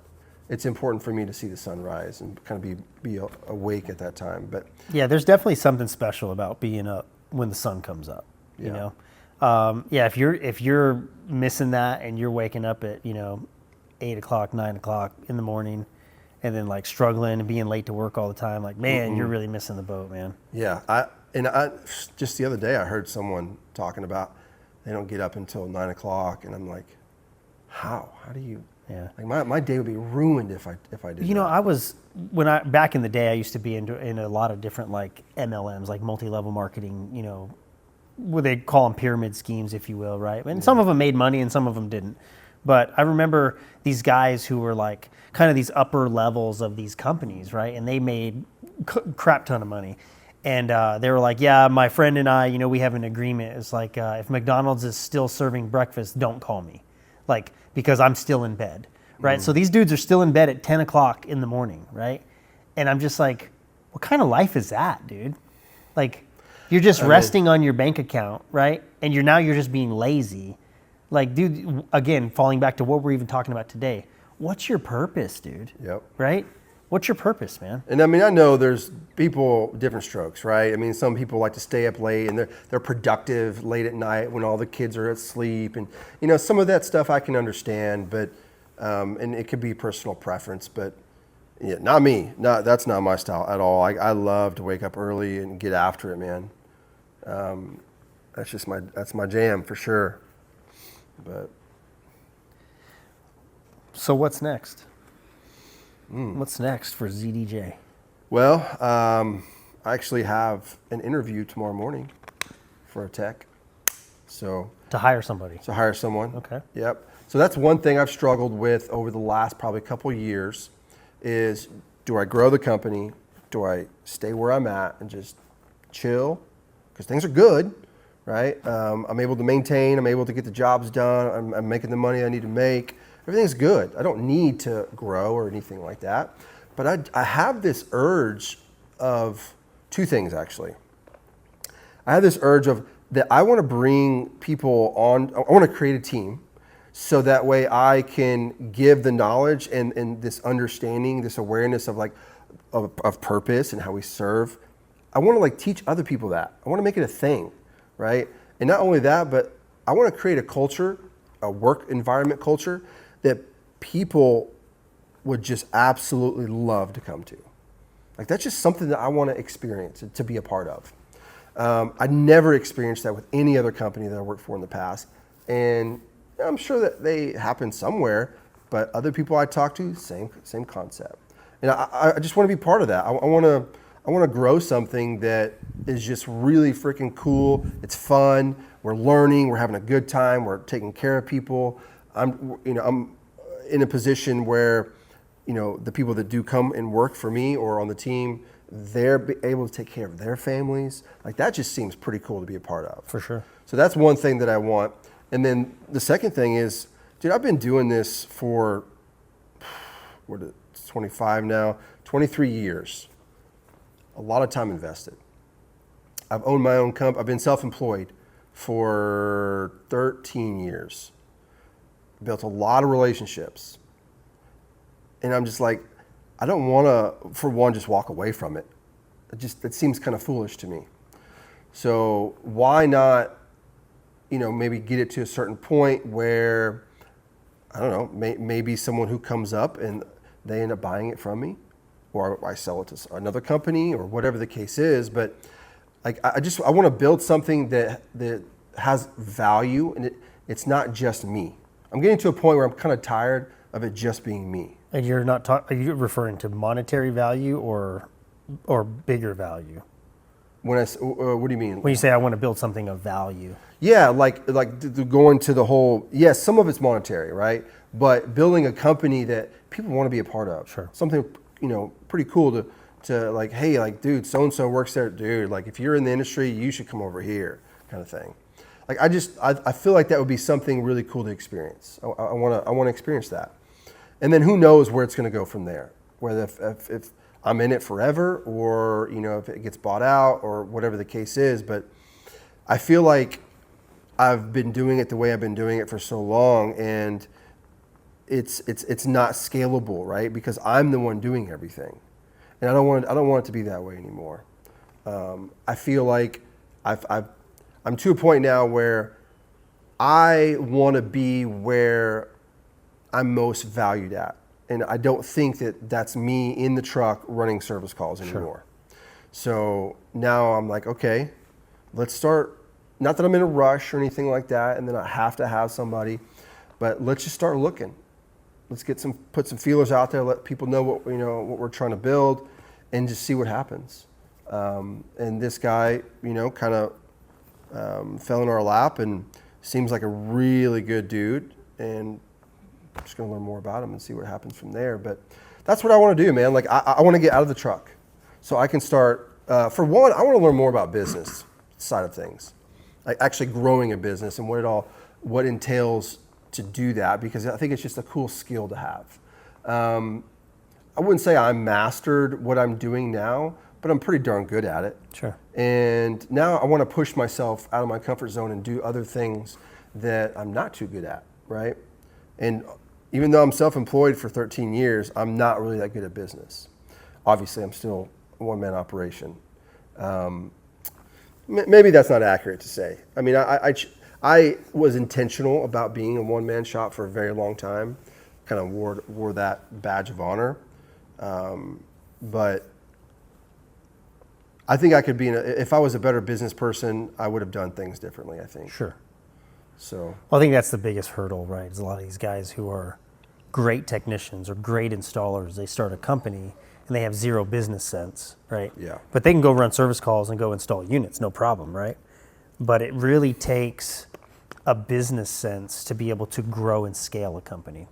S3: It's important for me to see the sun rise and kind of be awake at that time. But
S2: yeah, there's definitely something special about being up when the sun comes up. You know, if you're missing that and you're waking up at 8 o'clock, 9 o'clock in the morning, and then like struggling and being late to work all the time, like man, you're really missing the boat, man.
S3: Yeah, I just the other day I heard someone talking about they don't get up until 9 o'clock, and I'm like, how do you?
S2: Yeah.
S3: Like my day would be ruined if I did.
S2: Back in the day I used to be in a lot of different like MLMs, like multi-level marketing, where they call them pyramid schemes, if you will, right? And some of them made money and some of them didn't. But I remember these guys who were like kind of these upper levels of these companies, right? And they made crap ton of money. And they were like, yeah, my friend and I, we have an agreement. It's like, if McDonald's is still serving breakfast, don't call me. Like, because I'm still in bed, right? So these dudes are still in bed at 10 o'clock in the morning, right? And I'm just like, what kind of life is that, dude? Like, you're just resting on your bank account, right? And you're just being lazy. Like, dude, again, falling back to what we're even talking about today, what's your purpose, dude?
S3: Yep.
S2: Right? What's your purpose, man?
S3: And I mean, I know there's people, different strokes, right? I mean, some people like to stay up late and they're productive late at night when all the kids are asleep. And, some of that stuff I can understand, but, and it could be personal preference, but yeah, not me. That's not my style at all. I love to wake up early and get after it, man. That's my jam for sure. But
S2: So what's next? What's next for ZDJ?
S3: well, I actually have an interview tomorrow morning for a tech. So
S2: To hire somebody.
S3: to hire someone.
S2: Okay.
S3: Yep. So that's one thing I've struggled with over the last probably couple of years is, do I grow the company? Do I stay where I'm at and just chill? Because things are good, right? I'm able to maintain. I'm able to get the jobs done. I'm making the money I need to make. Everything's good. I don't need to grow or anything like that. But I have this urge of two things, actually. I have this urge of that I want to bring people on. I want to create a team so that way I can give the knowledge and this understanding, this awareness of of purpose and how we serve. I want to teach other people that. I want to make it a thing, right? And not only that, but I want to create a culture, a work environment culture that people would just absolutely love to come to. That's just something that I want to experience, to be a part of. I never experienced that with any other company that I worked for in the past. And I'm sure that they happen somewhere, but other people I talk to, same concept. And I just want to be part of that. I want to grow something that is just really freaking cool. It's fun. We're learning. We're having a good time. We're taking care of people. I'm in a position where, the people that do come and work for me or on the team, they're able to take care of their families. That just seems pretty cool to be a part of.
S2: For sure.
S3: So that's one thing that I want. And then the second thing is, dude, I've been doing this for, 25 now, 23 years. A lot of time invested. I've owned my own company. I've been self-employed for 13 years. Built a lot of relationships. And I'm just I don't want to, for one, just walk away from it. It seems kind of foolish to me. So why not, maybe get it to a certain point where, I don't know, maybe someone who comes up and they end up buying it from me, or I sell it to another company, or whatever the case is. But I want to build something that has value, and it's not just me. I'm getting to a point where I'm kind of tired of it just being me.
S2: And you're not are you referring to monetary value or bigger value?
S3: What do you mean?
S2: When you say I want to build something of value.
S3: Yeah, going to the whole, yes, some of it's monetary, right? But building a company that people want to be a part of.
S2: Sure.
S3: Something, pretty cool to hey, dude, so-and-so works there. Dude, if you're in the industry, you should come over here, kind of thing. I feel like that would be something really cool to experience. I want to experience that. And then who knows where it's going to go from there. Whether if I'm in it forever, or if it gets bought out, or whatever the case is. But I feel like I've been doing it the way I've been doing it for so long, and it's not scalable, right? Because I'm the one doing everything, and I don't want it to be that way anymore. I feel like I'm to a point now where I want to be where I'm most valued at. And I don't think that that's me in the truck running service calls anymore. Sure. So now I'm okay, let's start, not that I'm in a rush or anything like that, and then I have to have somebody, but let's just start looking. Let's put some feelers out there, let people know what we're trying to build, and just see what happens. And this guy, kind of fell in our lap and seems like a really good dude, and I'm just going to learn more about him and see what happens from there. But that's what I want to do, man. I want to get out of the truck so I can start. For one, I want to learn more about business side of things, actually growing a business and what entails to do that, because I think it's just a cool skill to have. I wouldn't say I'm mastered what I'm doing now, but I'm pretty darn good at it.
S2: Sure.
S3: And now I want to push myself out of my comfort zone and do other things that I'm not too good at, right? And even though I'm self-employed for 13 years, I'm not really that good at business. Obviously, I'm still a one-man operation. Maybe that's not accurate to say. I mean, I was intentional about being a one-man shop for a very long time, kind of wore that badge of honor. But I think I could be if I was a better business person, I would have done things differently, I think.
S2: Sure.
S3: So
S2: Well, I think that's the biggest hurdle, right? Is a lot of these guys who are great technicians or great installers, they start a company and they have zero business sense, right?
S3: Yeah.
S2: But they can go run service calls and go install units, no problem, right? But it really takes a business sense to be able to grow and scale a company.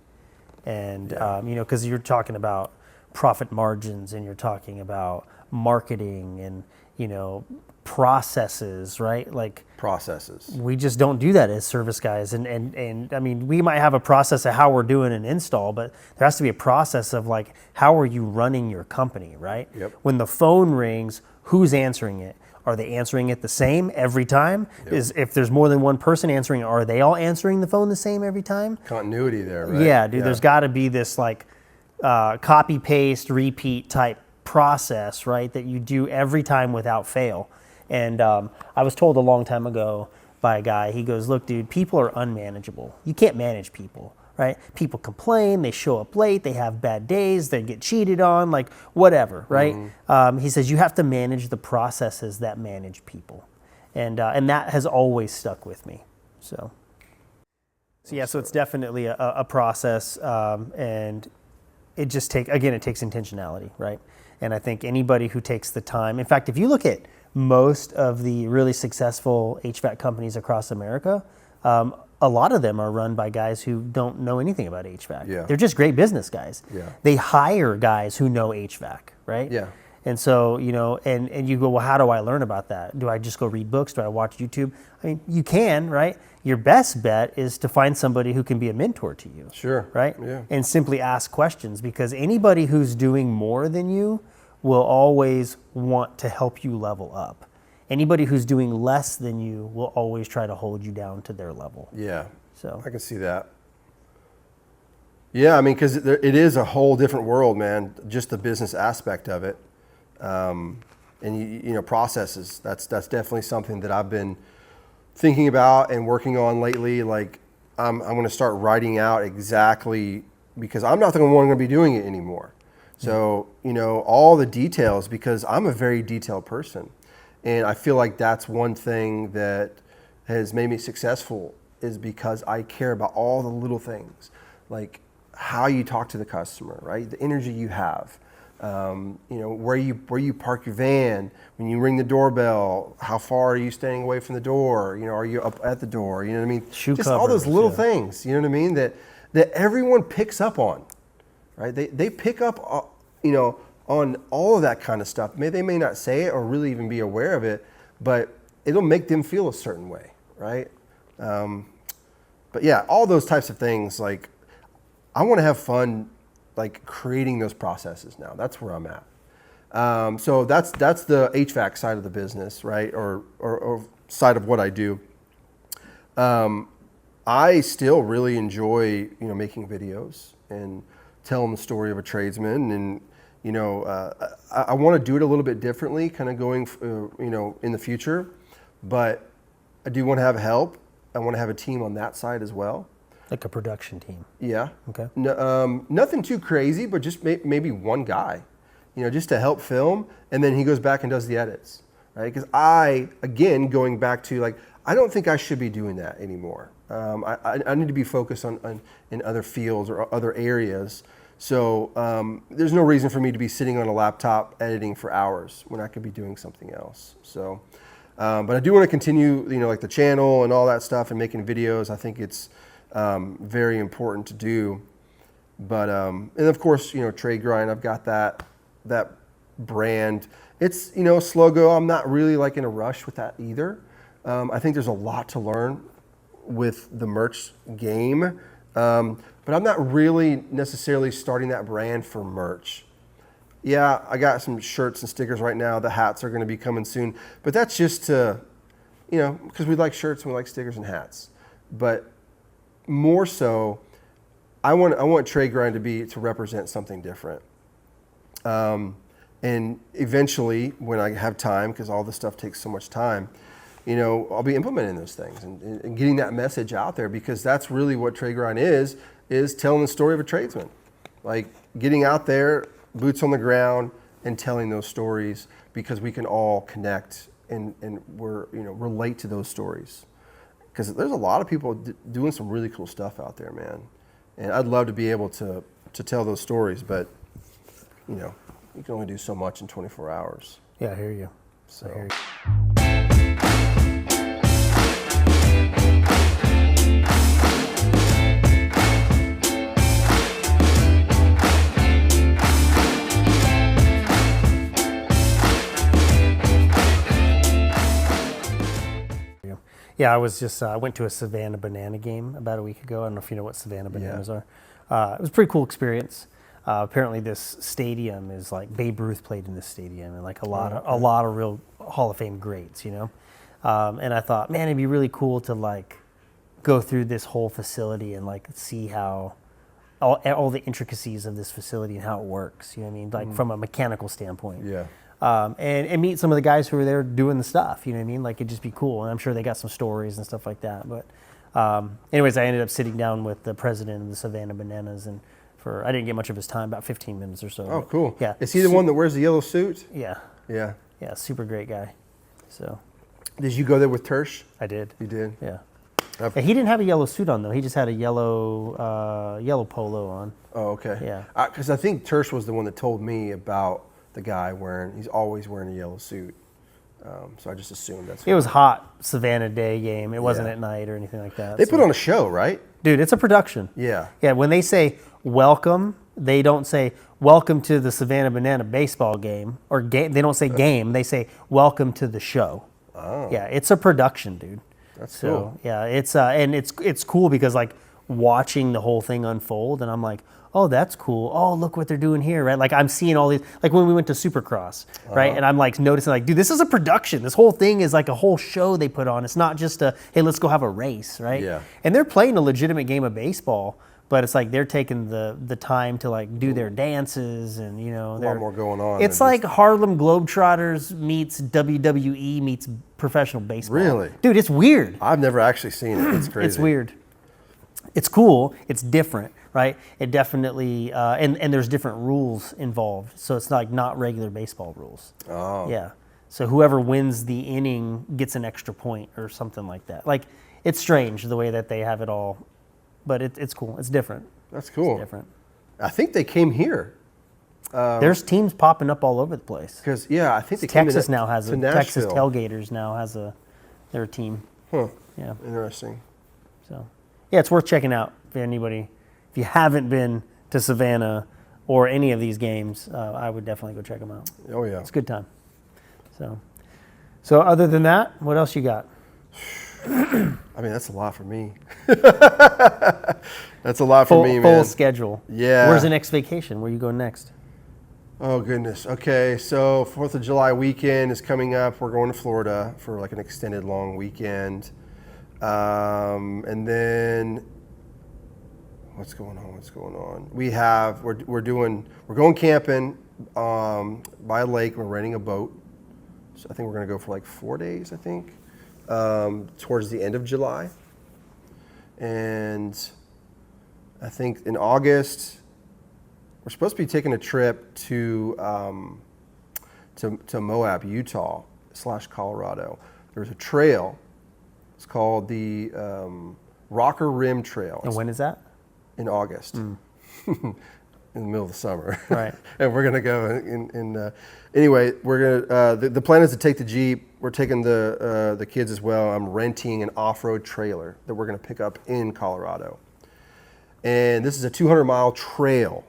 S2: And, because you're talking about profit margins and you're talking about marketing and, processes, right? Like
S3: processes.
S2: we just don't do that as service guys. And I mean, we might have a process of how we're doing an install, but there has to be a process of like, how are you running your company, right?
S3: Yep.
S2: When the phone rings, who's answering it? Are they answering it the same every time?
S3: Yep.
S2: If there's more than one person answering, are they all answering the phone the same every time?
S3: Continuity there, right?
S2: Yeah, dude, there's got to be this like copy, paste, repeat type process, right? That you do every time without fail. And I was told a long time ago by a guy, he goes, look, dude, people are unmanageable. You can't manage people, right? People complain, they show up late, they have bad days, they get cheated on, like whatever, right? He says you have to manage the processes that manage people. And that has always stuck with me. So so it's definitely a process, and it just takes intentionality, right? And I think anybody who takes the time, in fact, if you look at most of the really successful HVAC companies across America, a lot of them are run by guys who don't know anything about HVAC.
S3: Yeah.
S2: They're just great business guys.
S3: Yeah.
S2: They hire guys who know HVAC, right?
S3: Yeah.
S2: And so, and you go, well, how do I learn about that? Do I just go read books? Do I watch YouTube? I mean, you can, right? Your best bet is to find somebody who can be a mentor to you.
S3: Sure.
S2: Right?
S3: Yeah.
S2: And simply ask questions, because anybody who's doing more than you will always want to help you level up. Anybody who's doing less than you will always try to hold you down to their level.
S3: Yeah.
S2: So
S3: I can see that. Yeah, I mean, because it is a whole different world, man. Just the business aspect of it, and processes. That's definitely something that I've been thinking about and working on lately. Like, I'm going to start writing out exactly, because I'm not the one going to be doing it anymore. So all the details, because I'm a very detailed person, and I feel like that's one thing that has made me successful, is because I care about all the little things, like how you talk to the customer, right? The energy you have, where you park your van, when you ring the doorbell, how far are you staying away from the door? Are you up at the door? You know what I mean?
S2: Shoe
S3: Just all those
S2: covers,
S3: little
S2: yeah.
S3: things, you know what I mean? That everyone picks up on, right? They pick up, on all of that kind of stuff. They may not say it or really even be aware of it, but it'll make them feel a certain way, right? But yeah, all those types of things, like, I want to have fun, like, creating those processes now. That's where I'm at. So that's the HVAC side of the business, right? Or side of what I do. I still really enjoy, making videos and telling the story of a tradesman, and I want to do it a little bit differently, kind of going, in the future. But I do want to have help. I want to have a team on that side as well.
S2: like a production team.
S3: Yeah.
S2: Okay.
S3: No, nothing too crazy, but just maybe one guy, just to help film, and then he goes back and does the edits, right? Because again, going back to, like, I don't think I should be doing that anymore. I need to be focused on in other fields or other areas. So there's no reason for me to be sitting on a laptop editing for hours when I could be doing something else. So, but I do want to continue, like the channel and all that stuff and making videos. I think it's very important to do. But and of course, Trade Grind. I've got that brand. It's slow go. I'm not really like in a rush with that either. I think there's a lot to learn with the merch game. But I'm not really necessarily starting that brand for merch. Yeah, I got some shirts and stickers right now. The hats are going to be coming soon. But that's just to, because we like shirts and we like stickers and hats. But more so, I want Trade Grind to represent something different. And eventually, when I have time, because all this stuff takes so much time, I'll be implementing those things and getting that message out there, because that's really what Trade Grind is telling the story of a tradesman. Like, getting out there, boots on the ground, and telling those stories, because we can all connect and relate to those stories. because there's a lot of people doing some really cool stuff out there, man. And I'd love to be able to tell those stories, but you know, you can only do so much in 24 hours.
S2: Yeah, I hear you.
S3: So.
S2: I hear you. Yeah, I was just I went to a Savannah Banana game about a week ago. I don't know if you know what Savannah Bananas are. It was a pretty cool experience. Apparently, this stadium is like Babe Ruth played in this stadium, and like a lot of real Hall of Fame greats, you know. And I thought, man, it'd be really cool to like go through this whole facility and like see how all the intricacies of this facility and how it works. You know what I mean? Like from a mechanical standpoint.
S3: Yeah.
S2: And meet some of the guys who were there doing the stuff, you know what I mean? Like, it'd just be cool. And I'm sure they got some stories and stuff like that. But anyways, I ended up sitting down with the president of the Savannah Bananas, and I didn't get much of his time, about 15 minutes or so.
S3: Oh, cool.
S2: Yeah.
S3: Is he the one that wears the yellow suit?
S2: Yeah.
S3: Yeah.
S2: Yeah, super great guy. So.
S3: Did you go there with Tersh?
S2: I did.
S3: You did?
S2: Yeah. Yeah, he didn't have a yellow suit on, though. He just had a yellow polo on.
S3: Oh, okay.
S2: Yeah.
S3: Because I think Tersh was the one that told me about the guy he's always wearing a yellow suit. So I just assumed that's.
S2: It was hot Savannah Day game. It wasn't
S3: Yeah.
S2: at night or anything like that.
S3: They put on a show, right?
S2: Dude, it's a production.
S3: Yeah.
S2: Yeah, when they say welcome, they don't say welcome to the Savannah Banana baseball game or game. They don't say game. They say welcome to the show.
S3: Oh.
S2: Yeah, it's a production, dude.
S3: That's
S2: So
S3: cool.
S2: yeah, it's cool because like watching the whole thing unfold, and I'm like, oh, that's cool. Oh, look what they're doing here, right? Like I'm seeing all these, like when we went to Supercross, right? And I'm like noticing, like, dude, this is a production. This whole thing is like a whole show they put on. It's not just hey, let's go have a race, right?
S3: Yeah.
S2: And they're playing a legitimate game of baseball, but it's like they're taking the time to like do their dances, and you know,
S3: A lot more going on.
S2: It's
S3: than
S2: like Harlem Globetrotters meets WWE meets professional baseball.
S3: Really?
S2: Dude, it's weird.
S3: I've never actually seen it. It's crazy.
S2: It's weird. It's cool. It's different, right? It definitely, and there's different rules involved. So it's like not regular baseball rules.
S3: Oh.
S2: Yeah. So whoever wins the inning gets an extra point or something like that. Like, it's strange the way that they have it all, but it's cool. It's different.
S3: That's cool.
S2: It's different.
S3: I think they came here.
S2: There's teams popping up all over the place.
S3: Because, yeah, I think they came
S2: Texas
S3: to,
S2: now has
S3: to
S2: a
S3: Nashville.
S2: Texas Tailgaters now has their team.
S3: Huh.
S2: Yeah.
S3: Interesting.
S2: So, yeah, it's worth checking out for anybody. If you haven't been to Savannah or any of these games, I would definitely go check them out.
S3: Oh, yeah.
S2: It's a good time. So other than that, what else you got?
S3: I mean, that's a lot for me. That's a lot for me, man.
S2: Full schedule.
S3: Yeah.
S2: Where's the next vacation? Where you go next?
S3: Oh, goodness. Okay, so 4th of July weekend is coming up. We're going to Florida for like an extended long weekend. And then what's going on? We're going camping by a lake. We're renting a boat. So I think we're going to go for like 4 days, I think, towards the end of July. And I think in August, we're supposed to be taking a trip to Moab, Utah / Colorado. There's a trail. It's called the Rocker Rim Trail.
S2: And when is that?
S3: In August. In the middle of the summer.
S2: Right.
S3: And we're going to go anyway, we're going to, the plan is to take the Jeep. We're taking the kids as well. I'm renting an off-road trailer that we're going to pick up in Colorado. And this is a 200-mile trail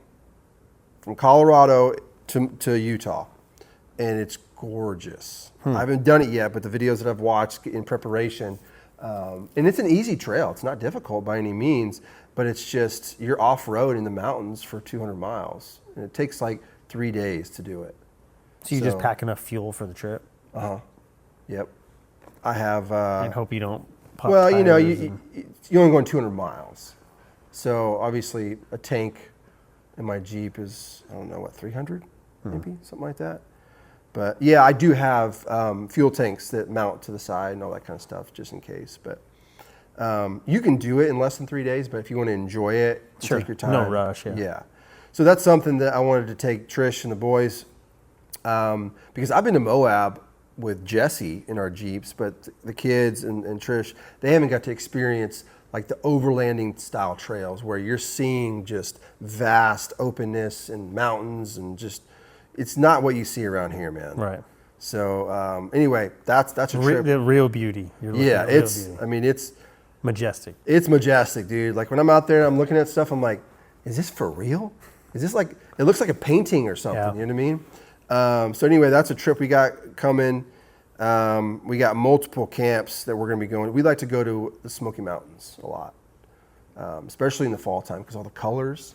S3: from Colorado to Utah. And it's gorgeous. I haven't done it yet, but the videos that I've watched in preparation, and it's an easy trail. It's not difficult by any means, but it's just you're off-road in the mountains for 200 miles. And it takes like 3 days to do it.
S2: So you just pack enough fuel for the trip
S3: Uh-huh. Yep. I have...
S2: and hope you don't pop
S3: well, you know,
S2: tires
S3: you're only going 200 miles. So obviously a tank in my Jeep is, I don't know, what, 300 maybe? Something like that. But yeah, I do have fuel tanks that mount to the side and all that kind of stuff just in case. But you can do it in less than 3 days, but if you want to enjoy it,
S2: Sure.
S3: take your time.
S2: No rush, yeah.
S3: Yeah. So that's something that I wanted to take Trish and the boys because I've been to Moab with Jesse in our Jeeps, but the kids and Trish, they haven't got to experience like the overlanding style trails where you're seeing just vast openness and mountains and just, it's not what you see around here, man.
S2: Right.
S3: So anyway, that's a trip.
S2: The real beauty. You're looking
S3: Yeah,
S2: at real
S3: it's,
S2: beauty.
S3: I mean, it's
S2: majestic.
S3: dude. Like when I'm out there and I'm looking at stuff, I'm like, is this for real? Is this like, it looks like a painting or something,
S2: Yeah.
S3: you know what I mean? So anyway, that's a trip we got coming. We got multiple camps that we're going to be going. We like to go to the Smoky Mountains a lot, especially in the fall time because all the colors.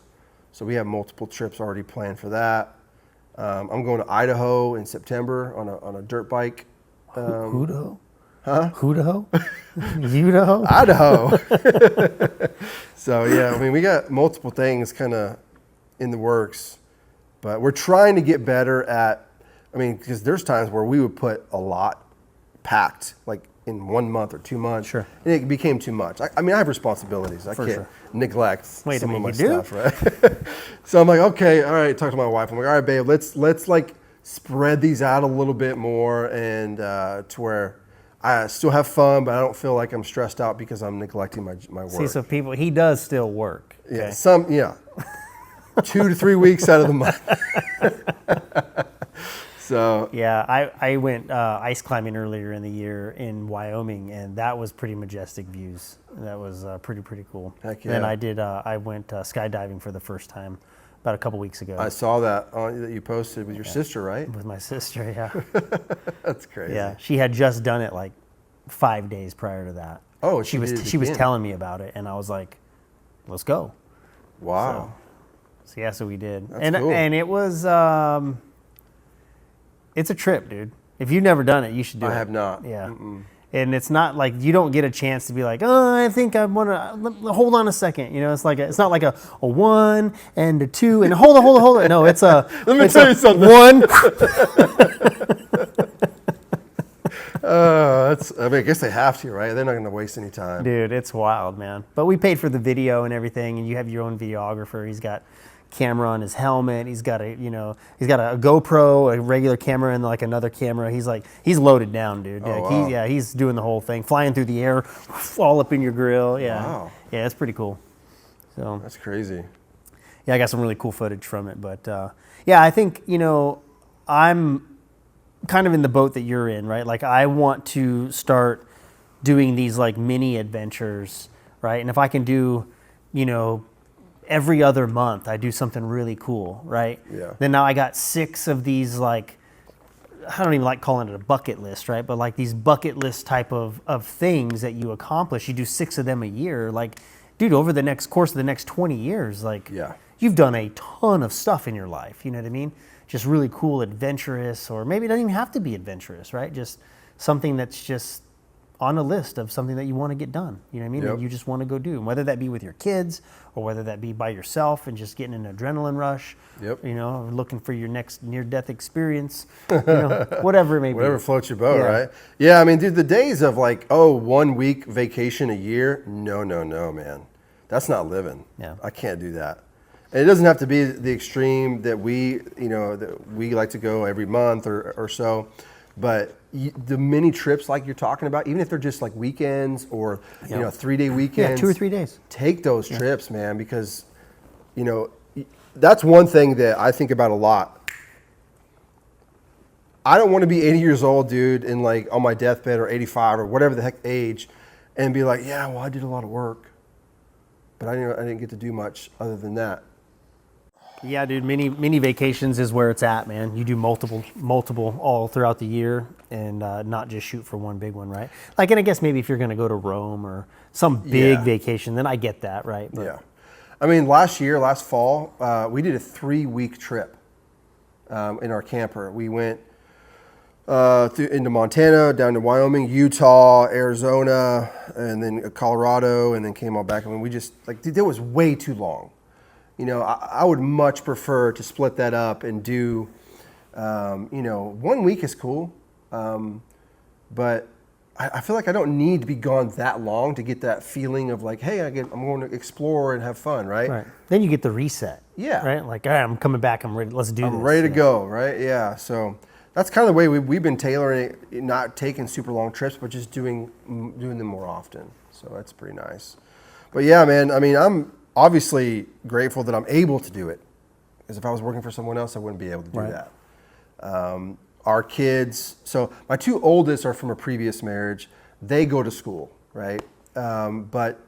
S3: So we have multiple trips already planned for that. I'm going to Idaho in September on a dirt bike.
S2: Idaho? Huh? Idaho? Idaho?
S3: Idaho. So yeah, I mean, we got multiple things kind of in the works, but we're trying to get better at, I mean, because there's times where we would put a lot packed, like in 1 month or 2 months.
S2: Sure.
S3: And it became too much. I mean, I have responsibilities. I
S2: For
S3: can't
S2: sure.
S3: neglect
S2: Wait a
S3: some of my
S2: minute, you do?
S3: stuff, right? So I'm like, okay, all right, talk to my wife. I'm like, all right, babe, let's like spread these out a little bit more and to where I still have fun, but I don't feel like I'm stressed out because I'm neglecting my work.
S2: See, so people, he does still work.
S3: Yeah,
S2: Okay?
S3: 2 to 3 weeks out of the month. So
S2: Yeah, I went ice climbing earlier in the year in Wyoming, and that was pretty majestic views. That was pretty cool.
S3: Heck
S2: Then
S3: yeah.
S2: I went skydiving for the first time about a couple weeks ago
S3: I saw that that you posted with your sister, right?
S2: with my sister. Yeah,
S3: That's crazy.
S2: yeah. She had just done it like 5 days prior to that.
S3: Oh,
S2: she
S3: she did it
S2: was
S3: again.
S2: telling me about it, and I was like, "Let's go."
S3: Wow.
S2: So yeah, so we did,
S3: That's cool.
S2: and it was it's a trip, dude. If you've never done it, you should do it.
S3: I have not.
S2: Yeah. And it's not like you don't get a chance to be like, oh, I think I want to hold on a second. You know, it's like it's not like a 1 and a 2 and hold on. No, it's a
S3: Let me
S2: it's
S3: tell
S2: a
S3: you something.
S2: 1.
S3: I mean, I guess they have to, right? They're not going to waste any time.
S2: Dude, it's wild, man. But we paid for the video and everything, and you have your own videographer. He's got camera on his helmet. He's got a GoPro, a regular camera, and like another camera. He's loaded down, dude.
S3: Oh,
S2: Like,
S3: wow.
S2: he's doing the whole thing, flying through the air, all up in your grill. Yeah,
S3: Wow.
S2: yeah, it's pretty cool. So
S3: That's crazy.
S2: yeah, I got some really cool footage from it. But yeah, I think I'm kind of in the boat that you're in, right? Like I want to start doing these like mini adventures, right? And if I can do, every other month I do something really cool, right?
S3: Yeah.
S2: Then now I got 6 of these, like, I don't even like calling it a bucket list, right? But like these bucket list type of things that you accomplish. You do 6 of them a year. Like, dude, over the course of the next 20 years, like,
S3: Yeah.
S2: you've done a ton of stuff in your life. You know what I mean? Just really cool, adventurous, or maybe it doesn't even have to be adventurous, right? Just something that's just on a list of something that you want to get done. You know what I mean?
S3: Yep.
S2: And you just want to go do. And whether that be with your kids or whether that be by yourself and just getting an adrenaline rush.
S3: Yep.
S2: Or looking for your next near-death experience. Whatever it may
S3: Whatever
S2: be.
S3: floats your boat,
S2: Yeah.
S3: right? Yeah, I mean, dude, the days of like, 1 week vacation a year, no, man. That's not living.
S2: Yeah.
S3: I can't do that. And it doesn't have to be the extreme that we like to go every month or so. But the mini trips like you're talking about, even if they're just like weekends or, 3-day weekends.
S2: Yeah, 2 or 3 days.
S3: Take those trips, man, because, that's one thing that I think about a lot. I don't want to be 80 years old, dude, and like on my deathbed or 85 or whatever the heck age and be like, yeah, well, I did a lot of work, but I didn't get to do much other than that.
S2: Yeah, dude, mini vacations is where it's at, man. You do multiple all throughout the year and not just shoot for one big one, right? Like, and I guess maybe if you're going to go to Rome or some big
S3: Yeah.
S2: vacation, then I get that, right? But
S3: Yeah. I mean, last fall, we did a 3-week trip in our camper. We went into Montana, down to Wyoming, Utah, Arizona, and then Colorado, and then came all back. I mean, we just, like, dude, that was way too long. I would much prefer to split that up and do, 1 week is cool. But I feel like I don't need to be gone that long to get that feeling of like, hey, I'm going to explore and have fun, right?
S2: right. Then you get the reset.
S3: Yeah.
S2: Right? Like, all right, I'm coming back. I'm ready. Let's do this.
S3: I'm ready to
S2: Yeah.
S3: go, right? Yeah. So that's kind of the way we've been tailoring it, not taking super long trips, but just doing them more often. So that's pretty nice. But yeah, man, I mean, I'm obviously grateful that I'm able to do it. Because if I was working for someone else, I wouldn't be able to do
S2: Right.
S3: that. Our kids, so my two oldest are from a previous marriage. They go to school, right? But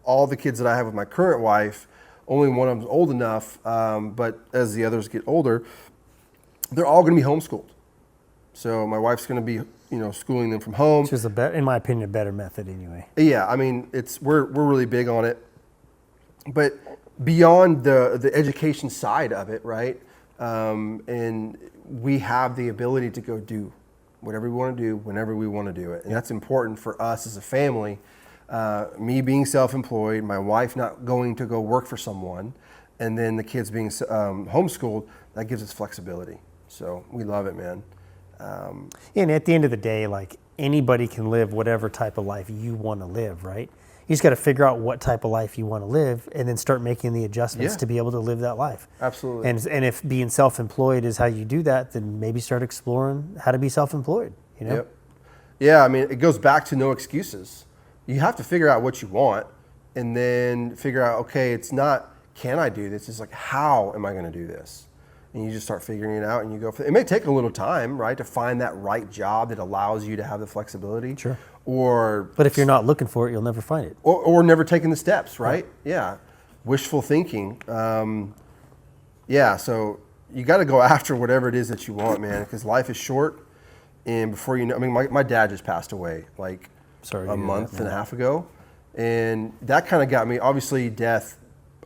S3: all the kids that I have with my current wife, only one of them's old enough, but as the others get older, they're all going to be homeschooled. So my wife's going to be, schooling them from home.
S2: Which is in my opinion, a better method anyway.
S3: Yeah, I mean, we're really big on it. But beyond the education side of it, right? And we have the ability to go do whatever we want to do whenever we want to do it. And that's important for us as a family. Me being self-employed, my wife not going to go work for someone, and then the kids being homeschooled, that gives us flexibility. So we love it, man.
S2: And at the end of the day, like, anybody can live whatever type of life you want to live, right? You just got to figure out what type of life you want to live and then start making the adjustments
S3: Yeah.
S2: to be able to live that life.
S3: Absolutely.
S2: And if being self-employed is how you do that, then maybe start exploring how to be self-employed,
S3: Yep. Yeah, I mean, it goes back to no excuses. You have to figure out what you want and then figure out, okay, it's not, can I do this? It's like, how am I going to do this? And you just start figuring it out and you go for it. It may take a little time, right, to find that right job that allows you to have the flexibility.
S2: Sure.
S3: But
S2: if you're not looking for it, you'll never find it.
S3: or never taking the steps, right? Yeah. Wishful thinking. Yeah, so you got to go after whatever it is that you want, man, because life is short. And before you know, I mean, my dad just passed away like
S2: Sorry to
S3: a
S2: hear
S3: month
S2: that,
S3: and a half ago. And that kind of got me, obviously death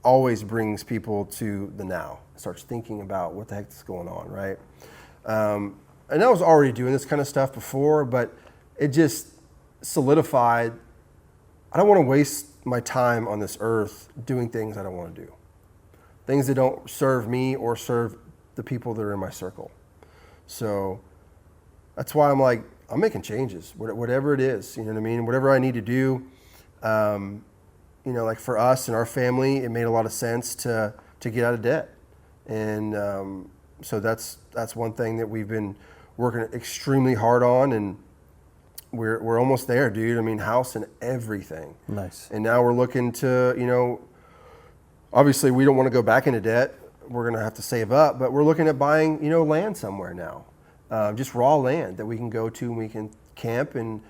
S3: always brings people to the now. Starts thinking about what the heck is going on, right? And I was already doing this kind of stuff before, but it just solidified, I don't want to waste my time on this earth doing things I don't want to do. Things that don't serve me or serve the people that are in my circle. So that's why I'm like, I'm making changes, whatever it is, you know what I mean? Whatever I need to do. Like for us and our family, it made a lot of sense to get out of debt. And so that's one thing that we've been working extremely hard on, and we're almost there, dude. I mean, house and everything.
S2: Nice.
S3: And now we're looking to, obviously we don't want to go back into debt. We're going to have to save up, but we're looking at buying, land somewhere now. Just raw land that we can go to and we can camp and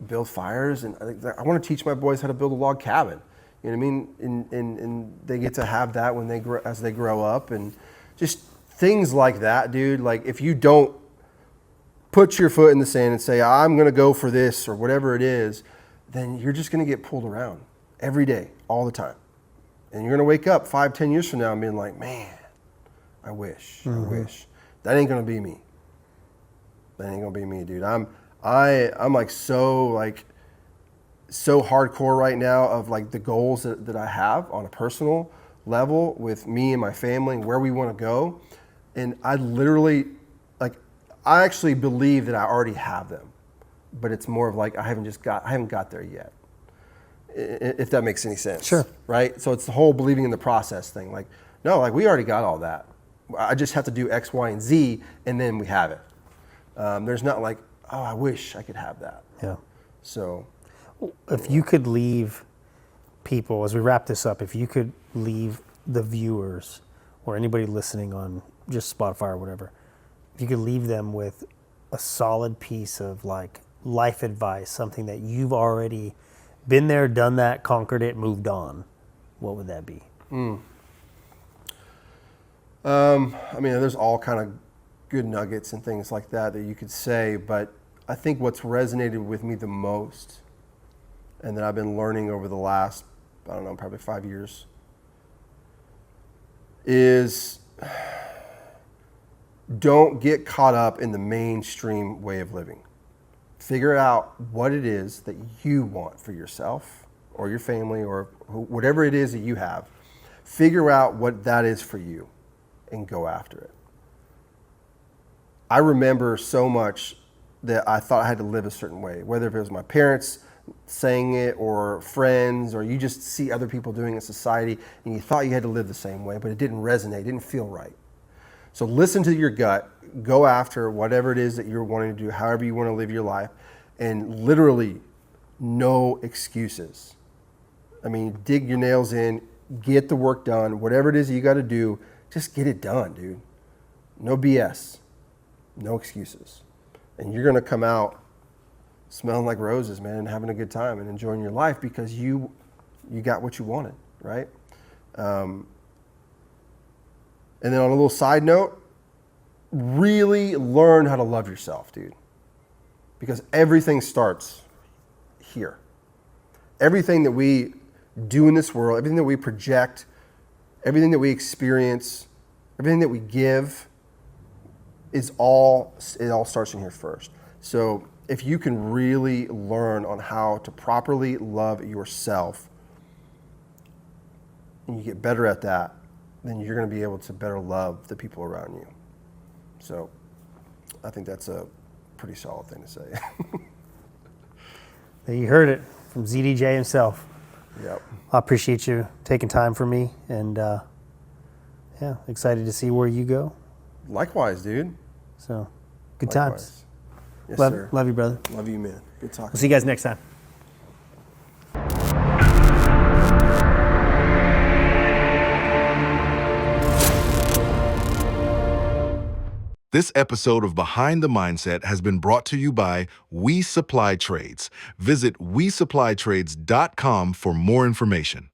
S3: build fires. And I want to teach my boys how to build a log cabin. You know what I mean? And they get to have that when as they grow up, and just things like that, dude. Like if you don't put your foot in the sand and say, I'm going to go for this or whatever it is, then you're just going to get pulled around every day, all the time. And you're going to wake up 5-10 years from now and being like, man, I wish. That ain't going to be me. That ain't going to be me, dude. I'm like so hardcore right now of like the goals that I have on a personal level with me and my family and where we want to go. And I literally, I actually believe that I already have them, but it's more of like, I haven't got there yet. If that makes any sense.
S2: Sure.
S3: Right? So it's the whole believing in the process thing. Like, no, we already got all that. I just have to do X, Y, and Z, and then we have it. There's not like, oh, I wish I could have that.
S2: Yeah.
S3: So.
S2: If you could leave people, as we wrap this up, if you could leave the viewers or anybody listening on just Spotify or whatever, if you could leave them with a solid piece of like life advice, something that you've already been there, done that, conquered it, moved on, what would that be?
S3: I mean, there's all kind of good nuggets and things like that you could say, but I think what's resonated with me the most, and that I've been learning over the last, I don't know, probably 5 years, is don't get caught up in the mainstream way of living. Figure out what it is that you want for yourself or your family or whatever it is that you have. Figure out what that is for you and go after it. I remember so much that I thought I had to live a certain way, whether if it was my parents saying it or friends, or you just see other people doing it in society and you thought you had to live the same way, but it didn't resonate, it didn't feel right. So listen to your gut, go after whatever it is that you're wanting to do, however you want to live your life, and literally no excuses. I mean, dig your nails in, get the work done, whatever it is that you got to do, just get it done, dude. No BS, no excuses. And you're going to come out smelling like roses, man, and having a good time and enjoying your life because you got what you wanted, right? And then on a little side note, really learn how to love yourself, dude. Because everything starts here. Everything that we do in this world, everything that we project, everything that we experience, everything that we give, it all starts in here first. So if you can really learn on how to properly love yourself, and you get better at that, then you're going to be able to better love the people around you. So I think that's a pretty solid thing to say.
S2: You heard it from ZDJ himself.
S3: Yep.
S2: I appreciate you taking time for me, and yeah, excited to see where you go.
S3: Likewise, dude.
S2: So, good
S3: Likewise.
S2: times.
S3: Yes,
S2: Love,
S3: sir.
S2: love you, brother.
S3: Love you, man. Good talking.
S2: We'll see you guys next time.
S1: This episode of Behind the Mindset has been brought to you by We Supply Trades. Visit WeSupplyTrades.com for more information.